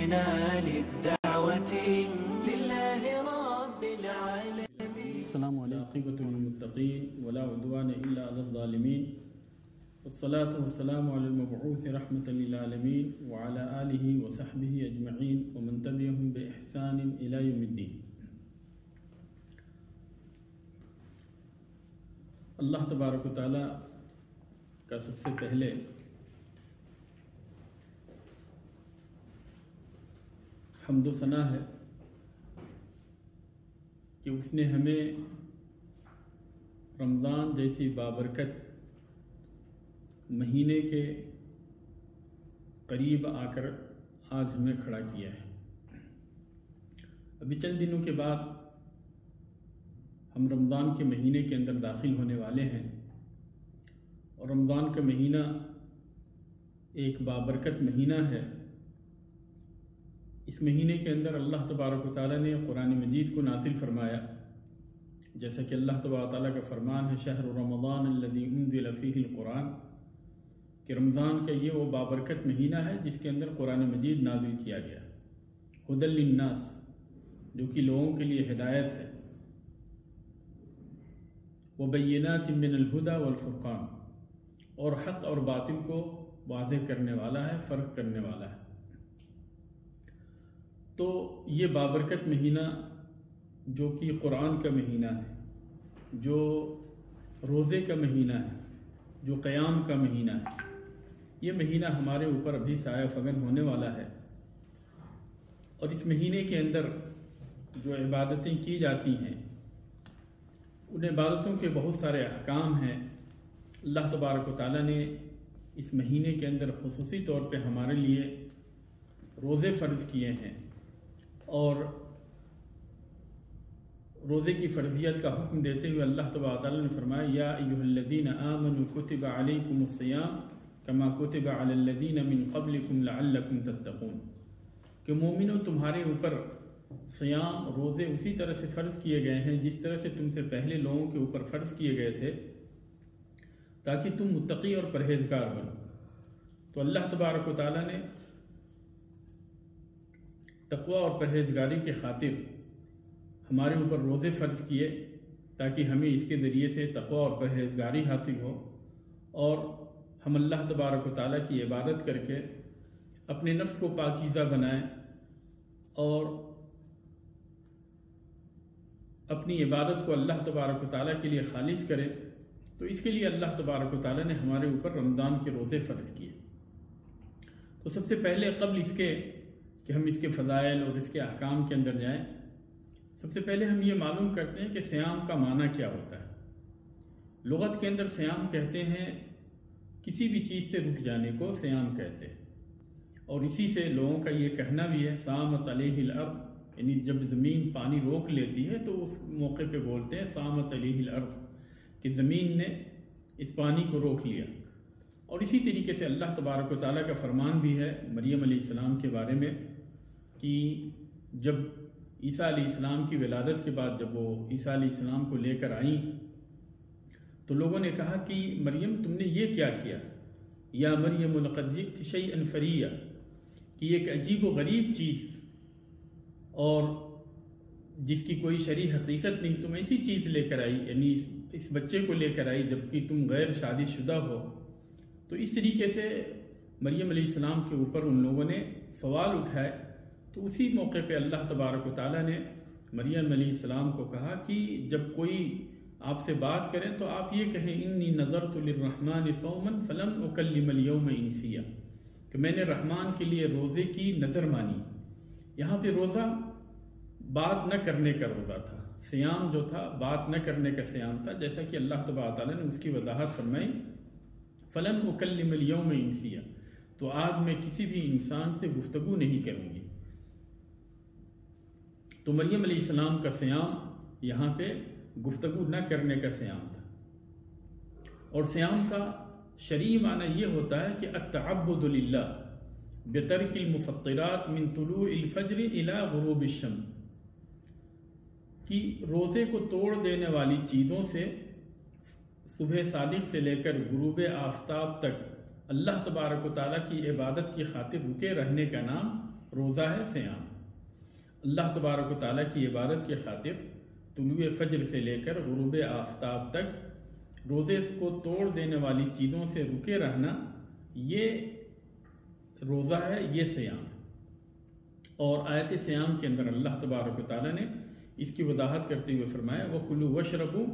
قمنا للدعوة لله رب العالمين. السلام علیکم. عاقبۃ للمتقین ولا عدوان الا علی الظالمین والصلاة والسلام علی المبعوث رحمۃ للعالمین وعلی آلہ وصحبہ اجمعین ومن تبعہم بإحسان الی یوم الدین. اللہ تبارک و تعالی کا سب سے پہلے حمد و ثنا ہے کہ اس نے ہمیں رمضان جیسی بابرکت مہینے کے قریب آ کر آج ہمیں کھڑا کیا ہے. ابھی چند دنوں کے بعد ہم رمضان کے مہینے کے اندر داخل ہونے والے ہیں اور رمضان کا مہینہ ایک بابرکت مہینہ ہے. اس مہینے کے اندر اللہ تبارک و تعالیٰ نے قرآن مجید کو نازل فرمایا، جیسا کہ اللہ تبارک و تعالیٰ کا فرمان ہے شہر رمضان الذی انزل فیہ القرآن، کہ رمضان کا یہ وہ بابرکت مہینہ ہے جس کے اندر قرآن مجید نازل کیا گیا. ھدی للناس، جو کہ لوگوں کے لیے ہدایت ہے، وبینات من الہدی والفرقان، اور حق اور باطل کو واضح کرنے والا ہے، فرق کرنے والا ہے. تو یہ بابرکت مہینہ جو کہ قرآن کا مہینہ ہے، جو روزے کا مہینہ ہے، جو قیام کا مہینہ ہے، یہ مہینہ ہمارے اوپر ابھی سایہ فگن ہونے والا ہے. اور اس مہینے کے اندر جو عبادتیں کی جاتی ہیں ان عبادتوں کے بہت سارے احکام ہیں. اللہ تبارک و تعالیٰ نے اس مہینے کے اندر خصوصی طور پہ ہمارے لیے روزے فرض کیے ہیں، اور روزے کی فرضیت کا حکم دیتے ہوئے اللہ تبارک و تعالیٰ نے فرمایا یا ایھا الذین آمنوا کتب علیکم الصیام کما کتب علی الذین من قبلکم لعلکم تتقون، کہ مومنو تمہارے اوپر صیام روزے اسی طرح سے فرض کیے گئے ہیں جس طرح سے تم سے پہلے لوگوں کے اوپر فرض کیے گئے تھے تاکہ تم متقی اور پرہیزگار بنو. تو اللہ تبارک و تعالیٰ نے تقوی اور پرہیزگاری کے خاطر ہمارے اوپر روزے فرض کیے تاکہ ہمیں اس کے ذریعے سے تقوی اور پرہیزگاری حاصل ہو، اور ہم اللہ تبارک و تعالیٰ کی عبادت کر کے اپنے نفس کو پاکیزہ بنائیں اور اپنی عبادت کو اللہ تبارک و تعالیٰ کے لیے خالص کریں. تو اس کے لیے اللہ تبارک و تعالیٰ نے ہمارے اوپر رمضان کے روزے فرض کیے. تو سب سے پہلے قبل اس کے کہ ہم اس کے فضائل اور اس کے احکام کے اندر جائیں، سب سے پہلے ہم یہ معلوم کرتے ہیں کہ صیام کا معنی کیا ہوتا ہے. لغت کے اندر صیام کہتے ہیں کسی بھی چیز سے رک جانے کو صیام کہتے ہیں، اور اسی سے لوگوں کا یہ کہنا بھی ہے صامت علیہ الارض، یعنی جب زمین پانی روک لیتی ہے تو اس موقع پہ بولتے ہیں صامت علیہ الارض، کہ زمین نے اس پانی کو روک لیا. اور اسی طریقے سے اللہ تبارک و تعالیٰ کا فرمان بھی ہے مریم علیہ السلام کے بارے میں کہ جب عیسیٰ علیہ السلام کی ولادت کے بعد جب وہ عیسیٰ علیہ السلام کو لے کر آئیں تو لوگوں نے کہا کہ مریم تم نے یہ کیا کیا، یا مریم لقد جئت شیئا فریّا، کہ ایک عجیب و غریب چیز اور جس کی کوئی شرعی حقیقت نہیں تم ایسی چیز لے کر آئی، یعنی اس بچے کو لے کر آئی جبکہ تم غیر شادی شدہ ہو. تو اس طریقے سے مریم علیہ السلام کے اوپر ان لوگوں نے سوال اٹھائے. تو اسی موقع پہ اللہ تبارک و تعالیٰ نے مریم علیہ السلام کو کہا کہ جب کوئی آپ سے بات کریں تو آپ یہ کہیں انی نذرت للرحمن صوما فلن اکلم اليوم انسیا، کہ میں نے رحمان کے لیے روزے کی نظر مانی. یہاں پہ روزہ بات نہ کرنے کا روزہ تھا، صیام جو تھا بات نہ کرنے کا صیام تھا، جیسا کہ اللہ تبارک تعالیٰ نے اس کی وضاحت فرمائی فلن اکلم اليوم انسیا، تو آج میں کسی بھی انسان سے گفتگو نہیں کروں گی. تو مریم علیہ السلام کا صیام یہاں پہ گفتگو نہ کرنے کا صیام تھا. اور صیام کا شرعی معنی یہ ہوتا ہے کہ التعبد للہ بترک المفطرات من طلوع الفجر الى غروب الشمس، کہ روزے کو توڑ دینے والی چیزوں سے صبح صادق سے لے کر غروب آفتاب تک اللہ تبارک و تعالیٰ کی عبادت کی خاطر رکے رہنے کا نام روزہ ہے سیام۔ اللہ تبارک و تعالیٰ کی عبادت کی خاطر طلوع فجر سے لے کر غروب آفتاب تک روزے کو توڑ دینے والی چیزوں سے رکے رہنا، یہ روزہ ہے، یہ سیام ہے۔ اور آیت سیام کے اندر اللہ تبارک و تعالیٰ نے اس کی وضاحت کرتے ہوئے فرمایا وَكُلُوا وَاشْرَبُوا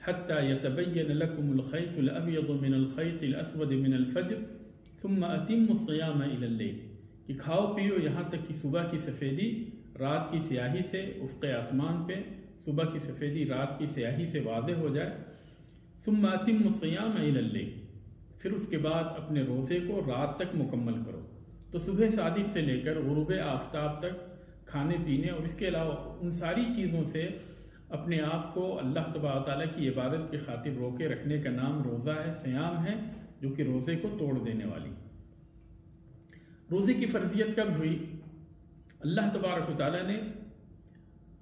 حَتَّى يَتَبَيَّنَ لَكُمُ الْخَيْطُ الْأَبْيَضُ مِنَ الْخَيْطِ الْأَسْوَدِ مِنَ الْفَجْرِ ثُمَّ أَتِمُّوا الصِّيَامَ إِلَى اللَّيْلِ، کہ کھاؤ پیو یہاں تک کہ صبح کی سفیدی رات کی سیاہی سے افق آسمان پہ صبح کی سفیدی رات کی سیاہی سے واضح ہو جائے۔ ثُمَّ أَتِمُّوا الصِّيَامَ إِلَى اللَّيْلِ، پھر اس کے بعد اپنے روزے کو رات تک مکمل کرو۔ تو صبح صادق سے لے کر غروب آفتاب تک کھانے پینے اور اس کے علاوہ ان ساری چیزوں سے اپنے آپ کو اللہ تبارک و تعالیٰ کی عبادت کی خاطر روکے رکھنے کا نام روزہ ہے، سیام ہے، جو کہ روزے کو توڑ دینے والی۔ روزے کی فرضیت کب ہوئی؟ اللہ تبارک و تعالیٰ نے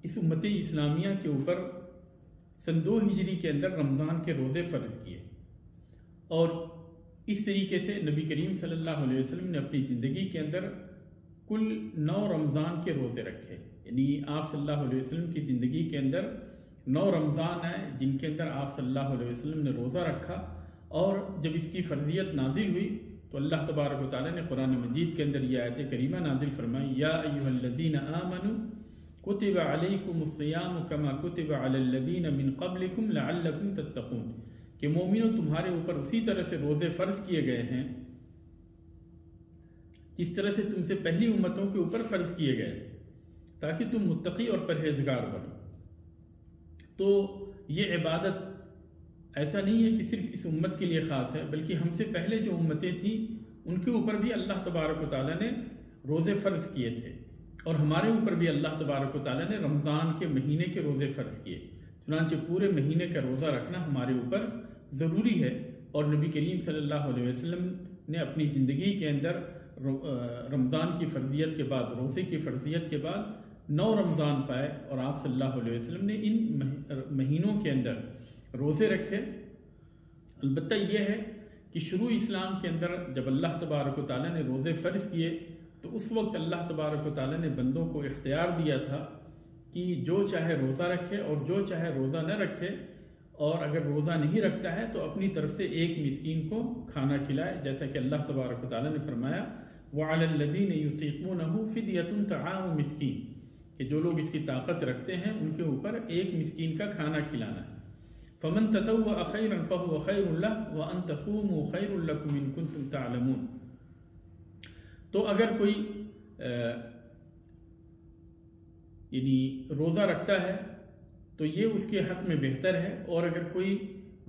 اس امت اسلامیہ کے اوپر سن 2 ہجری کے اندر رمضان کے روزے فرض کیے، اور اس طریقے سے نبی کریم صلی اللہ علیہ وسلم نے اپنی زندگی کے اندر کل 9 رمضان کے روزے رکھے، یعنی آپ صلی اللہ علیہ وسلم کی زندگی کے اندر 9 رمضان آئے جن کے اندر آپ صلی اللہ علیہ وسلم نے روزہ رکھا۔ اور جب اس کی فرضیت نازل ہوئی تو اللہ تبارک و تعالیٰ نے قرآن مجید کے اندر یہ آیت کریمہ نازل فرمائی یا ایھا الذین آمنوا کتب علیکم الصیام کما کتب علی الذین من قبلکم لعلکم تتقون، کہ مومنوں تمہارے اوپر اسی طرح سے روزے فرض کیے گئے ہیں جس طرح سے تم سے پہلی امتوں کے اوپر فرض کیے گئے تھے، تاکہ تم متقی اور پرہیزگار بنو۔ تو یہ عبادت ایسا نہیں ہے کہ صرف اس امت کے لیے خاص ہے، بلکہ ہم سے پہلے جو امتیں تھیں ان کے اوپر بھی اللہ تبارک و تعالیٰ نے روزے فرض کیے تھے، اور ہمارے اوپر بھی اللہ تبارک و تعالیٰ نے رمضان کے مہینے کے روزے فرض کیے۔ چنانچہ پورے مہینے کا روزہ رکھنا ہمارے اوپر ضروری ہے، اور نبی کریم صلی اللہ علیہ وسلم نے اپنی زندگی کے اندر رمضان کی فرضیت کے بعد، روزے کی فرضیت کے بعد 9 رمضان پائے، اور آپ صلی اللہ علیہ وسلم نے ان مہینوں کے اندر روزے رکھے۔ البتہ یہ ہے کہ شروع اسلام کے اندر جب اللہ تبارک و تعالیٰ نے روزے فرض کیے تو اس وقت اللہ تبارک و تعالیٰ نے بندوں کو اختیار دیا تھا کہ جو چاہے روزہ رکھے اور جو چاہے روزہ نہ رکھے، اور اگر روزہ نہیں رکھتا ہے تو اپنی طرف سے ایک مسکین کو کھانا کھلائے، جیسا کہ اللہ تبارک و تعالیٰ نے فرمایا وَعَلَى الَّذِينَ يُطِيقُونَهُ فِدْيَةٌ طَعَامُ مِسْكِينٍ، کہ جو لوگ اس کی طاقت رکھتے ہیں ان کے اوپر ایک مسکین کا کھانا کھلانا ہے۔ فَمَن تَطَوَّعَ خَيْرًا فَهُوَ خَيْرٌ لَهُ وَأَن تَصُومُوا خَيْرٌ لَكُمْ إِن كُنتُمْ تَعْلَمُونَ۔ تو اگر کوئی یعنی روزہ رکھتا ہے تو یہ اس کے حق میں بہتر ہے، اور اگر کوئی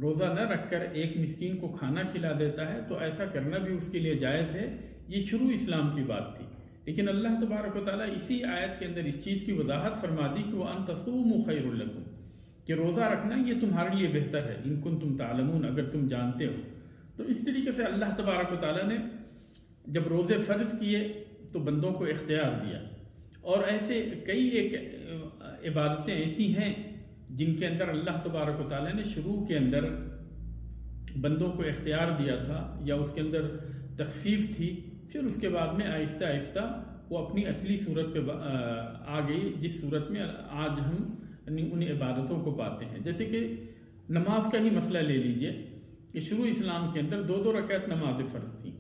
روزہ نہ رکھ کر ایک مسکین کو کھانا کھلا دیتا ہے تو ایسا کرنا بھی اس کے لیے جائز ہے۔ یہ شروع اسلام کی بات تھی، لیکن اللہ تبارک و تعالیٰ اسی آیت کے اندر اس چیز کی وضاحت فرما دی کہ وَأَن تَصُومُوا خَيْرٌ لَكُمْ، کہ روزہ رکھنا یہ تمہارے لیے بہتر ہے، ان کنتم تعلمون، اگر تم جانتے ہو۔ تو اس طریقے سے اللہ تبارک و تعالیٰ نے جب روزے فرض کیے تو بندوں کو اختیار دیا، اور ایسے کئی ایک عبادتیں ایسی ہیں جن کے اندر اللہ تبارک و تعالیٰ نے شروع کے اندر بندوں کو اختیار دیا تھا یا اس کے اندر تخفیف تھی، پھر اس کے بعد میں آہستہ آہستہ وہ اپنی اصلی صورت پہ آ گئی، جس صورت میں آج ہم ان عبادتوں کو پاتے ہیں۔ جیسے کہ نماز کا ہی مسئلہ لے لیجئے کہ شروع اسلام کے اندر 2 رکعت نماز فرض تھیں،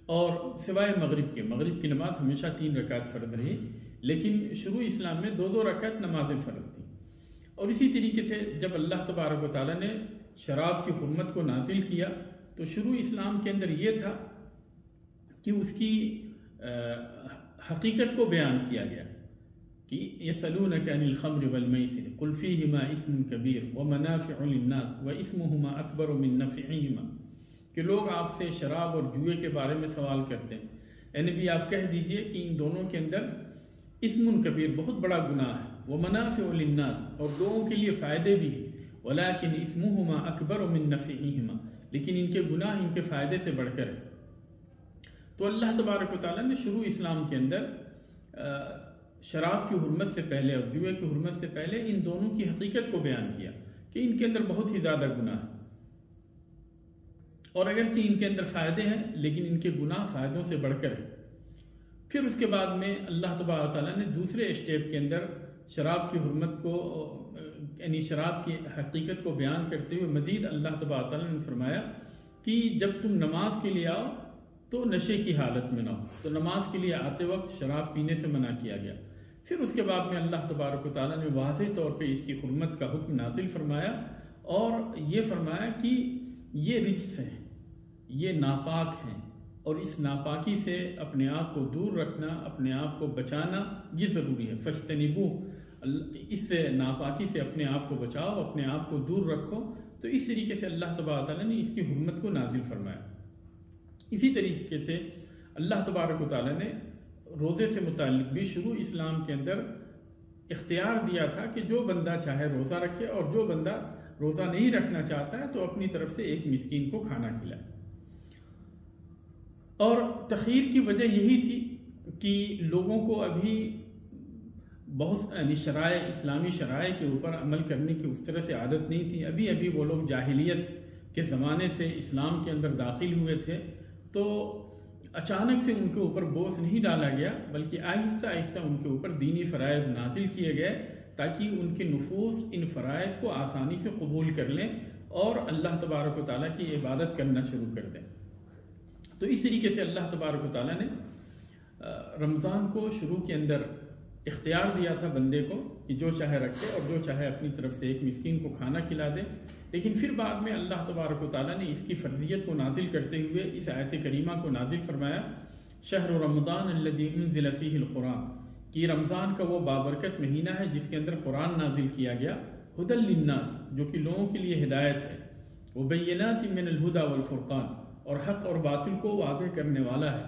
اور سوائے مغرب کی نماز ہمیشہ 3 رکعت فرض رہی، لیکن شروع اسلام میں 2 رکعت نمازیں فرض تھیں۔ اور اسی طریقے سے جب اللہ تبارک و تعالیٰ نے شراب کی حرمت کو نازل کیا تو شروع اسلام کے اندر یہ تھا کہ اس کی حقیقت کو بیان کیا گیا کہ یسألونک عن الخمر والمیسر قل فیہما اسم کبیر ومنافع للناس واسمہما اکبر من نفعہما، کہ لوگ آپ سے شراب اور جوئے کے بارے میں سوال کرتے ہیں، اے نبی آپ کہہ دیجئے کہ ان دونوں کے اندر اسم کبیر بہت بڑا گناہ ہے، ومنافع للناس اور لوگوں کے لیے فائدے بھی ہیں، ولیکن اسمہما اکبر من نفعہما، لیکن ان کے گناہ ان کے فائدے سے بڑھ کر ہے۔ تو اللہ تبارک و تعالیٰ نے شروع اسلام کے اندر شراب کی حرمت سے پہلے اور جوئے کی حرمت سے پہلے ان دونوں کی حقیقت کو بیان کیا کہ ان کے اندر بہت ہی زیادہ گناہ ہے، اور اگرچہ ان کے اندر فائدے ہیں لیکن ان کے گناہ فائدوں سے بڑھ کر ہیں۔ پھر اس کے بعد میں اللہ تبارک تعالیٰ نے دوسرے اسٹیپ کے اندر شراب کی حرمت کو یعنی شراب کی حقیقت کو بیان کرتے ہوئے مزید اللہ تبارک تعالیٰ نے فرمایا کہ جب تم نماز کے لیے آؤ تو نشے کی حالت میں نہ ہو، تو نماز کے لیے آتے وقت شراب پینے سے منع کیا گیا۔ پھر اس کے بعد میں اللہ تبارک و تعالیٰ نے واضح طور پہ اس کی حرمت کا حکم نازل فرمایا اور یہ فرمایا کہ یہ رجس ہیں، یہ ناپاک ہیں، اور اس ناپاکی سے اپنے آپ کو دور رکھنا، اپنے آپ کو بچانا یہ ضروری ہے۔ فاجتنبوہ، اس سے ناپاکی سے اپنے آپ کو بچاؤ، اپنے آپ کو دور رکھو۔ تو اس طریقے سے اللہ تبارک تعالیٰ نے اس کی حرمت کو نازل فرمایا۔ اسی طریقے سے اللہ تبارک و تعالیٰ نے روزے سے متعلق بھی شروع اسلام کے اندر اختیار دیا تھا کہ جو بندہ چاہے روزہ رکھے، اور جو بندہ روزہ نہیں رکھنا چاہتا ہے تو اپنی طرف سے ایک مسکین کو کھانا کھلائے۔ اور تخیر کی وجہ یہی تھی کہ لوگوں کو ابھی بہت شرائع اسلامی شرائع کے اوپر عمل کرنے کی اس طرح سے عادت نہیں تھی۔ ابھی وہ لوگ جاہلیت کے زمانے سے اسلام کے اندر داخل ہوئے تھے، تو اچانک سے ان کے اوپر بوجھ نہیں ڈالا گیا، بلکہ آہستہ آہستہ ان کے اوپر دینی فرائض نازل کیے گئے تاکہ ان کے نفوس ان فرائض کو آسانی سے قبول کر لیں اور اللہ تبارک و تعالیٰ کی عبادت کرنا شروع کر دیں۔ تو اس طریقے سے اللہ تبارک و تعالیٰ نے رمضان کو شروع کے اندر اختیار دیا تھا بندے کو کہ جو چاہے رکھے اور جو چاہے اپنی طرف سے ایک مسکین کو کھانا کھلا دے، لیکن پھر بعد میں اللہ تبارک و تعالیٰ نے اس کی فرضیت کو نازل کرتے ہوئے اس آیت کریمہ کو نازل فرمایا، شہر رمضان الذی انزل فیہ القرآن، کہ رمضان کا وہ بابرکت مہینہ ہے جس کے اندر قرآن نازل کیا گیا، ھدی للناس، جو کہ لوگوں کے لیے ہدایت ہے، وبینات من الہدی والفرقان، اور حق اور باطل کو واضح کرنے والا ہے،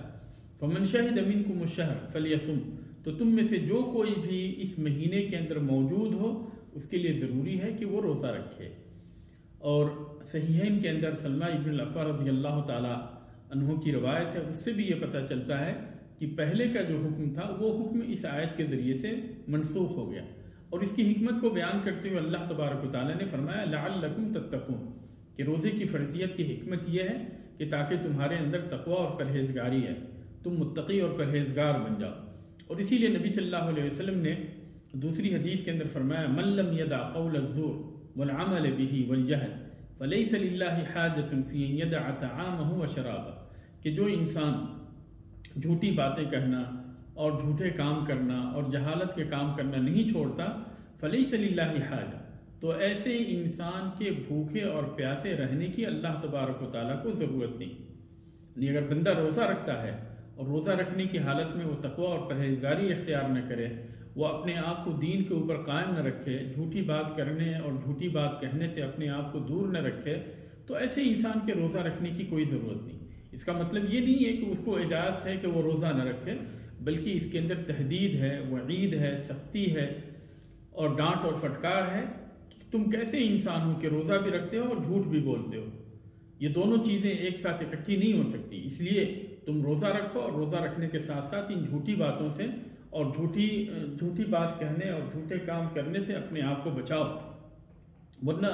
فمن شہد منکم الشہر فلیصم، تو تم میں سے جو کوئی بھی اس مہینے کے اندر موجود ہو اس کے لیے ضروری ہے کہ وہ روزہ رکھے۔ اور صحیحین کے اندر سلمہ ابن الاکوع رضی اللہ تعالیٰ عنہ کی روایت ہے، اس سے بھی یہ پتہ چلتا ہے کہ پہلے کا جو حکم تھا وہ حکم اس آیت کے ذریعے سے منسوخ ہو گیا۔ اور اس کی حکمت کو بیان کرتے ہوئے اللہ تبارک و تعالیٰ نے فرمایا لعلکم تتقون، کہ روزے کی فرضیت کی حکمت یہ ہے کہ تاکہ تمہارے اندر تقوی اور پرہیزگاری ہے، تم متقی اور پرہیزگار بن جاؤ۔ اور اسی لیے نبی صلی اللہ علیہ وسلم نے دوسری حدیث کے اندر فرمایا من لم يدع قول الزور والعمل به والجهل فليس لله حاجة في ان يدع طعامه وشرابه، کہ جو انسان جھوٹی باتیں کہنا اور جھوٹے کام کرنا اور جہالت کے کام کرنا نہیں چھوڑتا، فليس لله حاجة، تو ایسے انسان کے بھوکے اور پیاسے رہنے کی اللہ تبارک و تعالیٰ کو ضرورت نہیں۔ یعنی اگر بندہ روزہ رکھتا ہے اور روزہ رکھنے کی حالت میں وہ تقوی اور پرہیزگاری اختیار نہ کرے، وہ اپنے آپ کو دین کے اوپر قائم نہ رکھے، جھوٹی بات کرنے اور جھوٹی بات کہنے سے اپنے آپ کو دور نہ رکھے، تو ایسے انسان کے روزہ رکھنے کی کوئی ضرورت نہیں۔ اس کا مطلب یہ نہیں ہے کہ اس کو اجازت ہے کہ وہ روزہ نہ رکھے، بلکہ اس کے اندر تحدید ہے، وعید ہے، سختی ہے اور ڈانٹ اور فٹکار ہے کہ تم کیسے انسان ہو کہ روزہ بھی رکھتے ہو اور جھوٹ بھی بولتے ہو۔ یہ دونوں چیزیں ایک ساتھ اکٹھی نہیں ہو سکتی، اس لیے تم روزہ رکھو اور روزہ رکھنے کے ساتھ ساتھ ان جھوٹی باتوں سے اور جھوٹی بات کہنے اور جھوٹے کام کرنے سے اپنے آپ کو بچاؤ، ورنہ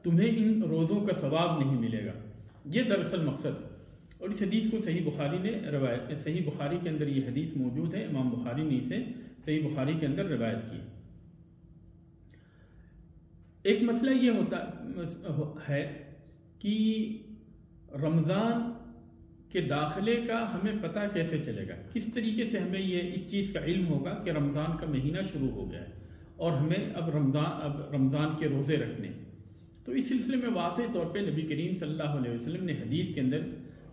تمہیں ان روزوں کا ثواب نہیں ملے گا۔ یہ دراصل مقصد ہے۔ اور اس حدیث کو صحیح بخاری کے اندر یہ حدیث موجود ہے، امام بخاری نے اسے صحیح بخاری کے اندر روایت کی۔ ایک مسئلہ یہ ہوتا ہے کہ رمضان کے داخلے کا ہمیں پتہ کیسے چلے گا، کس طریقے سے ہمیں یہ اس چیز کا علم ہوگا کہ رمضان کا مہینہ شروع ہو گیا ہے اور ہمیں اب رمضان کے روزے رکھنے۔ تو اس سلسلے میں واضح طور پہ نبی کریم صلی اللہ علیہ وسلم نے حدیث کے اندر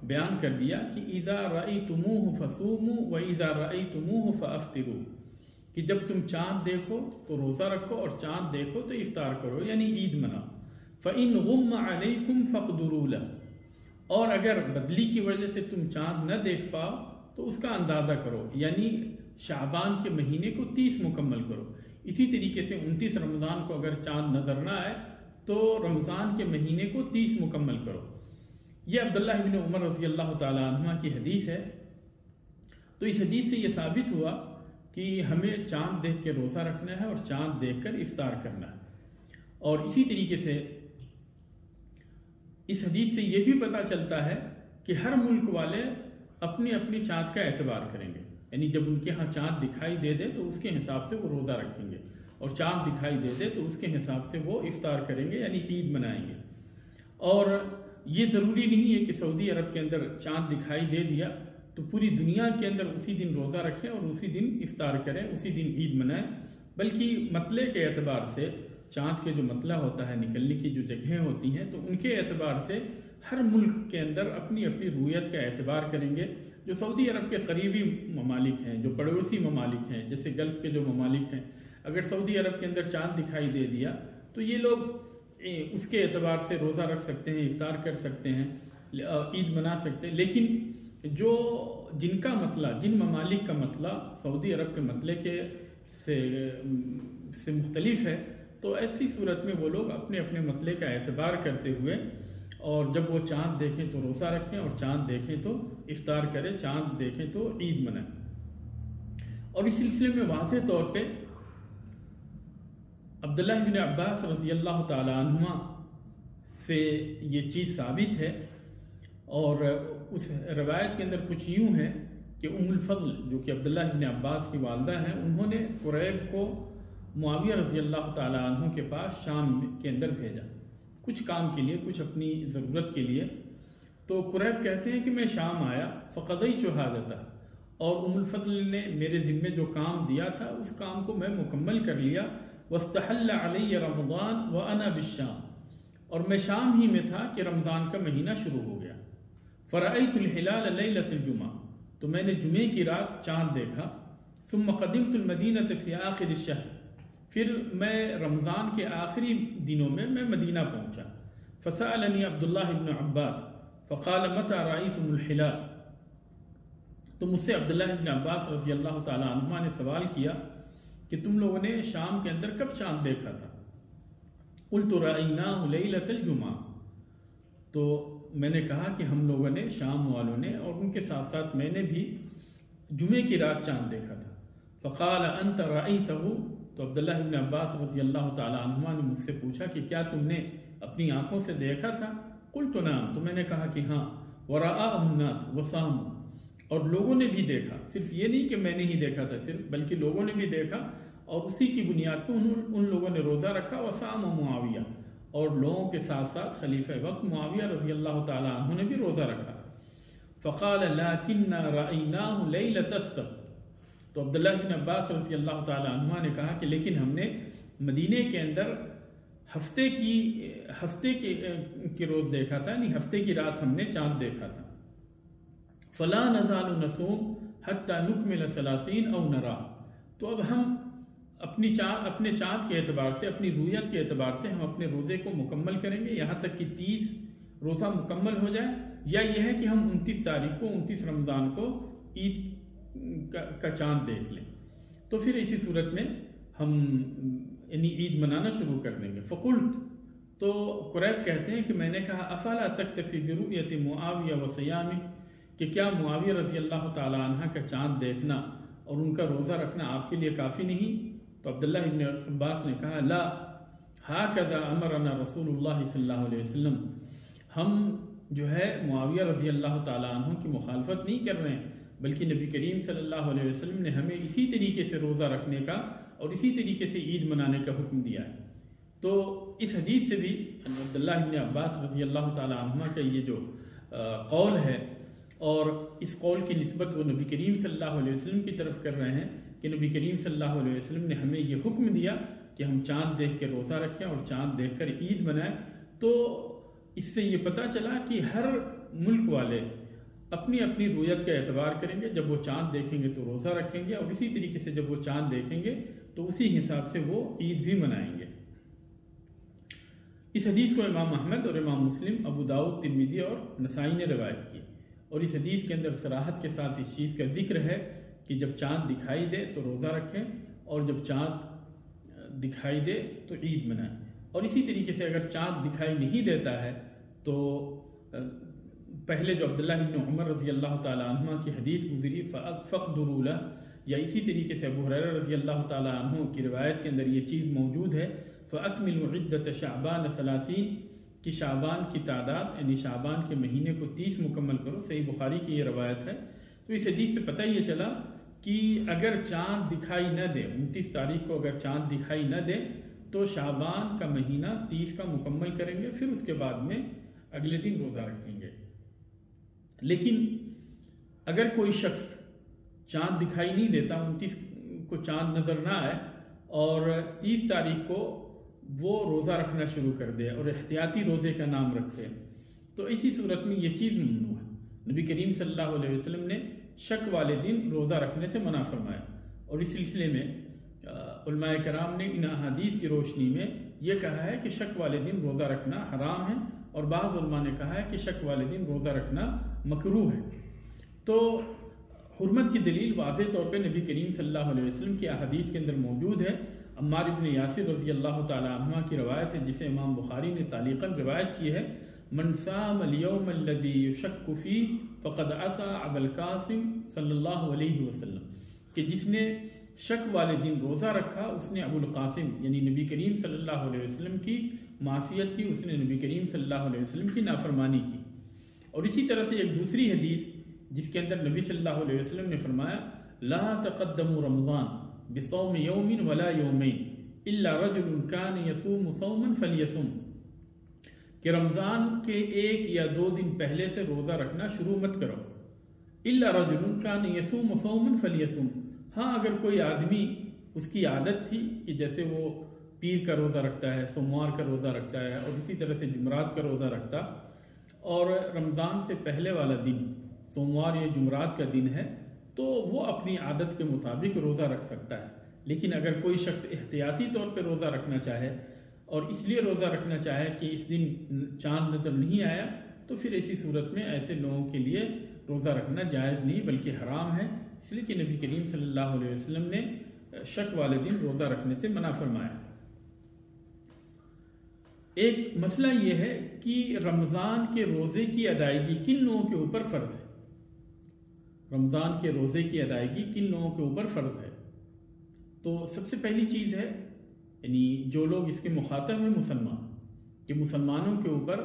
بیان کر دیا کہ اذا رأیتموہ فصوموا واذا رأیتموہ فافطروا، کہ جب تم چاند دیکھو تو روزہ رکھو اور چاند دیکھو تو افطار کرو، یعنی عید مناؤ۔ فإن غم علیکم فاقدروا لہ، اور اگر بدلی کی وجہ سے تم چاند نہ دیکھ پاؤ تو اس کا اندازہ کرو، یعنی شعبان کے مہینے کو 30 مکمل کرو۔ اسی طریقے سے 29 رمضان کو اگر چاند نظر نہ آئے تو رمضان کے مہینے کو 30 مکمل کرو۔ یہ عبداللہ بن عمر رضی اللہ تعالی عنہ کی حدیث ہے۔ تو اس حدیث سے یہ ثابت ہوا کہ ہمیں چاند دیکھ کے روزہ رکھنا ہے اور چاند دیکھ کر افطار کرنا ہے۔ اور اسی طریقے سے اس حدیث سے یہ بھی پتہ چلتا ہے کہ ہر ملک والے اپنی اپنی چاند کا اعتبار کریں گے۔ یعنی جب ان کے ہاں چاند دکھائی دے دے تو اس کے حساب سے وہ روزہ رکھیں گے، اور چاند دکھائی دے دے تو اس کے حساب سے وہ افطار کریں گے، یعنی عید منائیں گے۔ اور یہ ضروری نہیں ہے کہ سعودی عرب کے اندر چاند دکھائی دے دیا تو پوری دنیا کے اندر اسی دن روزہ رکھیں اور اسی دن افطار کریں، اسی دن عید منائیں، بلکہ مطلع کے اعتبار سے چاند کے جو مطلع ہوتا ہے، نکلنے کی جو جگہیں ہوتی ہیں، تو ان کے اعتبار سے ہر ملک کے اندر اپنی اپنی رویت کا اعتبار کریں گے۔ جو سعودی عرب کے قریبی ممالک ہیں، جو پڑوسی ممالک ہیں، جیسے گلف کے جو ممالک ہیں، اگر سعودی عرب کے اندر چاند دکھائی دے دیا تو یہ لوگ اس کے اعتبار سے روزہ رکھ سکتے ہیں، افطار کر سکتے ہیں، عید منا سکتے ہیں۔ لیکن جن کا مطلع، جن ممالک کا مطلع سعودی عرب کے مطلع کے سے مختلف ہے، تو ایسی صورت میں وہ لوگ اپنے اپنے مطلع کا اعتبار کرتے ہوئے اور جب وہ چاند دیکھیں تو روزہ رکھیں اور چاند دیکھیں تو افطار کریں، چاند دیکھیں تو عید منائیں۔ اور اس سلسلے میں واضح طور پہ عبداللہ بن عباس رضی اللہ تعالی عنہما سے یہ چیز ثابت ہے، اور اس روایت کے اندر کچھ یوں ہے کہ ام الفضل جو کہ عبداللہ بن عباس کی والدہ ہیں، انہوں نے قریب کو معاویہ رضی اللہ تعالی عنہ کے پاس شام کے اندر بھیجا، کچھ کام کے لیے، کچھ اپنی ضرورت کے لیے۔ تو قریب کہتے ہیں کہ میں شام آیا فقضیت حاجتہ، اور ام الفضل نے میرے ذمے جو کام دیا تھا اس کام کو میں مکمل کر لیا، واستحل علی رمضان وانا بالشام، اور میں شام ہی میں تھا کہ رمضان کا مہینہ شروع ہو گیا۔ فرأیت الہلال لیلۃ الجمعہ، تو میں نے جمعے کی رات چاند دیکھا۔ ثم قدمت المدینۃ فی آخر الشہر، پھر میں رمضان کے آخری دنوں میں مدینہ پہنچا۔ فسألنی عبداللہ بن عباس فقال متى رأیتم الہلال، تو مجھ سے عبداللہ بن عباس رضی اللہ تعالی عنہما نے سوال کیا کہ تم لوگوں نے شام کے اندر کب چاند دیکھا تھا؟ قلت رأیناہ لیلۃ الجمعہ، تو میں نے کہا کہ ہم لوگوں نے، شام والوں نے، اور ان کے ساتھ ساتھ میں نے بھی جمعے کی رات چاند دیکھا تھا۔ فقال انت رأیتہ، تو عبداللہ بن عباس رضی اللہ تعالی عنہما نے مجھ سے پوچھا کہ کیا تم نے اپنی آنکھوں سے دیکھا تھا؟ قلت نعم، تو میں نے کہا کہ ہاں۔ ورآہ الناس وصاموا، اور لوگوں نے بھی دیکھا، صرف یہ نہیں کہ میں نے ہی دیکھا تھا صرف، بلکہ لوگوں نے بھی دیکھا، اور اسی کی بنیاد پر ان لوگوں نے روزہ رکھا۔ وصام معاویہ، اور لوگوں کے ساتھ ساتھ خلیفہ وقت معاویہ رضی اللہ تعالی عنہ نے بھی روزہ رکھا۔ فقال لکنہ رأیناہ لیلۃ السبت، تو عبداللہ بن عباس رضی اللہ تعالی عنہ نے کہا کہ لیکن ہم نے مدینے کے اندر ہفتے کے روز دیکھا تھا، یعنی ہفتے کی رات ہم نے چاند دیکھا تھا۔ فلا نزال نصوم حتی نکمل 30 او نرا، تو اب ہم اپنے چاند کے اعتبار سے، اپنی رویت کے اعتبار سے ہم اپنے روزے کو مکمل کریں گے یہاں تک کہ 30 روزہ مکمل ہو جائے، یا یہ ہے کہ ہم 29 تاریخ کو، 29 رمضان کو عید کا چاند دیکھ لیں، تو پھر اسی صورت میں ہم یعنی عید منانا شروع کر دیں گے۔ فقلت، تو قریب کہتے ہیں کہ میں نے کہا افلا تکتفی برؤیت معاویہ وصیامہ، کہ کیا معاویہ رضی اللہ تعالی عنہ کا چاند دیکھنا اور ان کا روزہ رکھنا آپ کے لیے کافی نہیں؟ تو عبداللہ ابن عباس نے کہا لا، ہاکذا امرنا رسول اللہ صلی اللہ علیہ وسلم، ہم جو ہے معاویہ رضی اللہ تعالی عنہ کی مخالفت نہیں کر رہے ہیں، بلکہ نبی کریم صلی اللہ علیہ وسلم نے ہمیں اسی طریقے سے روزہ رکھنے کا اور اسی طریقے سے عید منانے کا حکم دیا ہے۔ تو اس حدیث سے بھی عبداللہ ابن عباس رضی اللہ تعالی عنہ کا یہ جو قول ہے، اور اس قول کی نسبت وہ نبی کریم صلی اللہ علیہ وسلم کی طرف کر رہے ہیں کہ نبی کریم صلی اللہ علیہ وسلم نے ہمیں یہ حکم دیا کہ ہم چاند دیکھ کے روزہ رکھیں اور چاند دیکھ کر عید منائیں۔ تو اس سے یہ پتہ چلا کہ ہر ملک والے اپنی اپنی رویت کا اعتبار کریں گے، جب وہ چاند دیکھیں گے تو روزہ رکھیں گے، اور اسی طریقے سے جب وہ چاند دیکھیں گے تو اسی حساب سے وہ عید بھی منائیں گے۔ اس حدیث کو امام احمد اور امام مسلم، ابو داؤد، ترمذی اور نسائی نے روایت کی، اور اس حدیث کے اندر صراحت کے ساتھ اس چیز کا ذکر ہے کہ جب چاند دکھائی دے تو روزہ رکھیں، اور جب چاند دکھائی دے تو عید منائیں۔ اور اسی طریقے سے اگر چاند دکھائی نہیں دیتا ہے تو پہلے جو عبداللہ ابن عمر رضی اللہ تعالی عنہ کی حدیث گزری فَقْدُرُوا لَهُ، یا اسی طریقے سے ابو ہریرہ رضی اللہ تعالی عنہ کی روایت کے اندر یہ چیز موجود ہے فَأَكْمِلُوا عِدَّةَ شَعْبَانَ 30، کہ شعبان کی تعداد یعنی شعبان کے مہینے کو 30 مکمل کرو۔ صحیح بخاری کی یہ روایت ہے۔ تو اس حدیث سے پتہ یہ چلا کہ اگر چاند دکھائی نہ دے، 29 تاریخ کو اگر چاند دکھائی نہ دے تو شعبان کا مہینہ 30 کا مکمل کریں گے، پھر اس کے بعد میں اگلے دن روزہ رکھیں گے۔ لیکن اگر کوئی شخص چاند دکھائی نہیں دیتا، 29 کو چاند نظر نہ آئے اور 30 تاریخ کو وہ روزہ رکھنا شروع کر دے اور احتیاطی روزے کا نام رکھتے، تو اسی صورت میں یہ چیز ممنوع ہے۔ نبی کریم صلی اللہ علیہ وسلم نے شک والے دن روزہ رکھنے سے منع فرمایا، اور اس سلسلے میں علماء کرام نے ان احادیث کی روشنی میں یہ کہا ہے کہ شک والے دن روزہ رکھنا حرام ہے، اور بعض علماء نے کہا ہے کہ شک والے دن روزہ رکھنا مکروہ ہے۔ تو حرمت کی دلیل واضح طور پہ نبی کریم صلی اللہ علیہ وسلم کی احادیث کے اندر موجود ہے۔ عمار ابن یاسر رضی اللہ تعالی عنہ کی روایت ہے، جسے امام بخاری نے تعلیقاً روایت کی ہے، من صام اليوم الذي يشك فيه فقد عصى ابا القاسم صلی اللہ علیہ وسلم، کہ جس نے شک والے دن روزہ رکھا اس نے ابو القاسم یعنی نبی کریم صلی اللہ علیہ وسلم کی معصیت کی، اس نے نبی کریم صلی اللہ علیہ وسلم کی نافرمانی کی۔ اور اسی طرح سے ایک دوسری حدیث جس کے اندر نبی صلی اللہ علیہ وسلم نے فرمایا، لا تقدموا رمضان بصوم یوم ولا یومین الا رجل کان یصوم صوما فلیصم، کہ رمضان کے 1 یا 2 دن پہلے سے روزہ رکھنا شروع مت کرو، الا رجل کان یصوم صوما فلیصم، ہاں اگر کوئی آدمی اس کی عادت تھی کہ جیسے وہ پیر کا روزہ رکھتا ہے، سوموار کا روزہ رکھتا ہے، اور اسی طرح سے جمعرات کا روزہ رکھتا، اور رمضان سے پہلے والا دن سوموار یا جمعرات کا دن ہے، تو وہ اپنی عادت کے مطابق روزہ رکھ سکتا ہے۔ لیکن اگر کوئی شخص احتیاطی طور پہ روزہ رکھنا چاہے اور اس لیے روزہ رکھنا چاہے کہ اس دن چاند نظر نہیں آیا، تو پھر ایسی صورت میں ایسے لوگوں کے لیے روزہ رکھنا جائز نہیں بلکہ حرام ہے، اس لیے کہ نبی کریم صلی اللہ علیہ وسلم نے شک والے دن روزہ رکھنے سے منع فرمایا۔ ایک مسئلہ یہ ہے کہ رمضان کے روزے کی ادائیگی کن لوگوں کے اوپر فرض ہے، رمضان کے روزے کی ادائیگی کن لوگوں کے اوپر فرض ہے۔ تو سب سے پہلی چیز ہے، یعنی جو لوگ اس کے مخاطب ہیں مسلمان، کہ مسلمانوں کے اوپر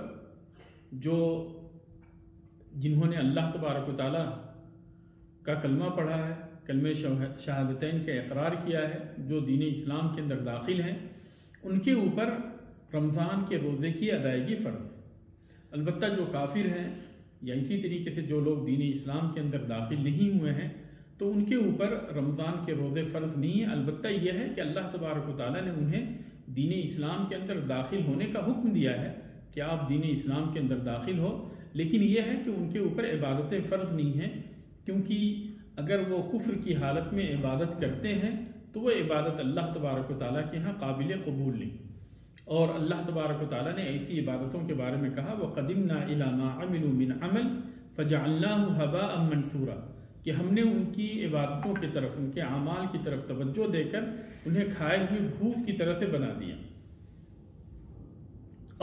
جنہوں نے اللہ تبارک و تعالیٰ کا کلمہ پڑھا ہے، کلمہ شہادتین کا اقرار کیا ہے، جو دین اسلام کے اندر داخل ہیں، ان کے اوپر رمضان کے روزے کی ادائیگی فرض ہے۔ البتہ جو کافر ہیں یا اسی طریقے سے جو لوگ دین اسلام کے اندر داخل نہیں ہوئے ہیں، تو ان کے اوپر رمضان کے روزے فرض نہیں ہیں۔ البتہ یہ ہے کہ اللہ تبارک و تعالیٰ نے انہیں دین اسلام کے اندر داخل ہونے کا حکم دیا ہے کہ آپ دین اسلام کے اندر داخل ہو، لیکن یہ ہے کہ ان کے اوپر عبادتیں فرض نہیں ہیں، کیونکہ اگر وہ کفر کی حالت میں عبادت کرتے ہیں تو وہ عبادت اللہ تبارک و تعالیٰ کے ہاں قابل قبول نہیں، اور اللہ تبارک و تعالیٰ نے ایسی عبادتوں کے بارے میں کہا، وَقَدِمْنَا إِلَى مَا عَمِلُوا مِنْ عَمَلٍ فَجَعَلْنَاهُ هَبَاءً مَنْثُورًا، کہ ہم نے ان کی عبادتوں کی طرف، ان کے اعمال کی طرف توجہ دے کر انہیں کھائے ہوئے بھوس کی طرح سے بنا دیا۔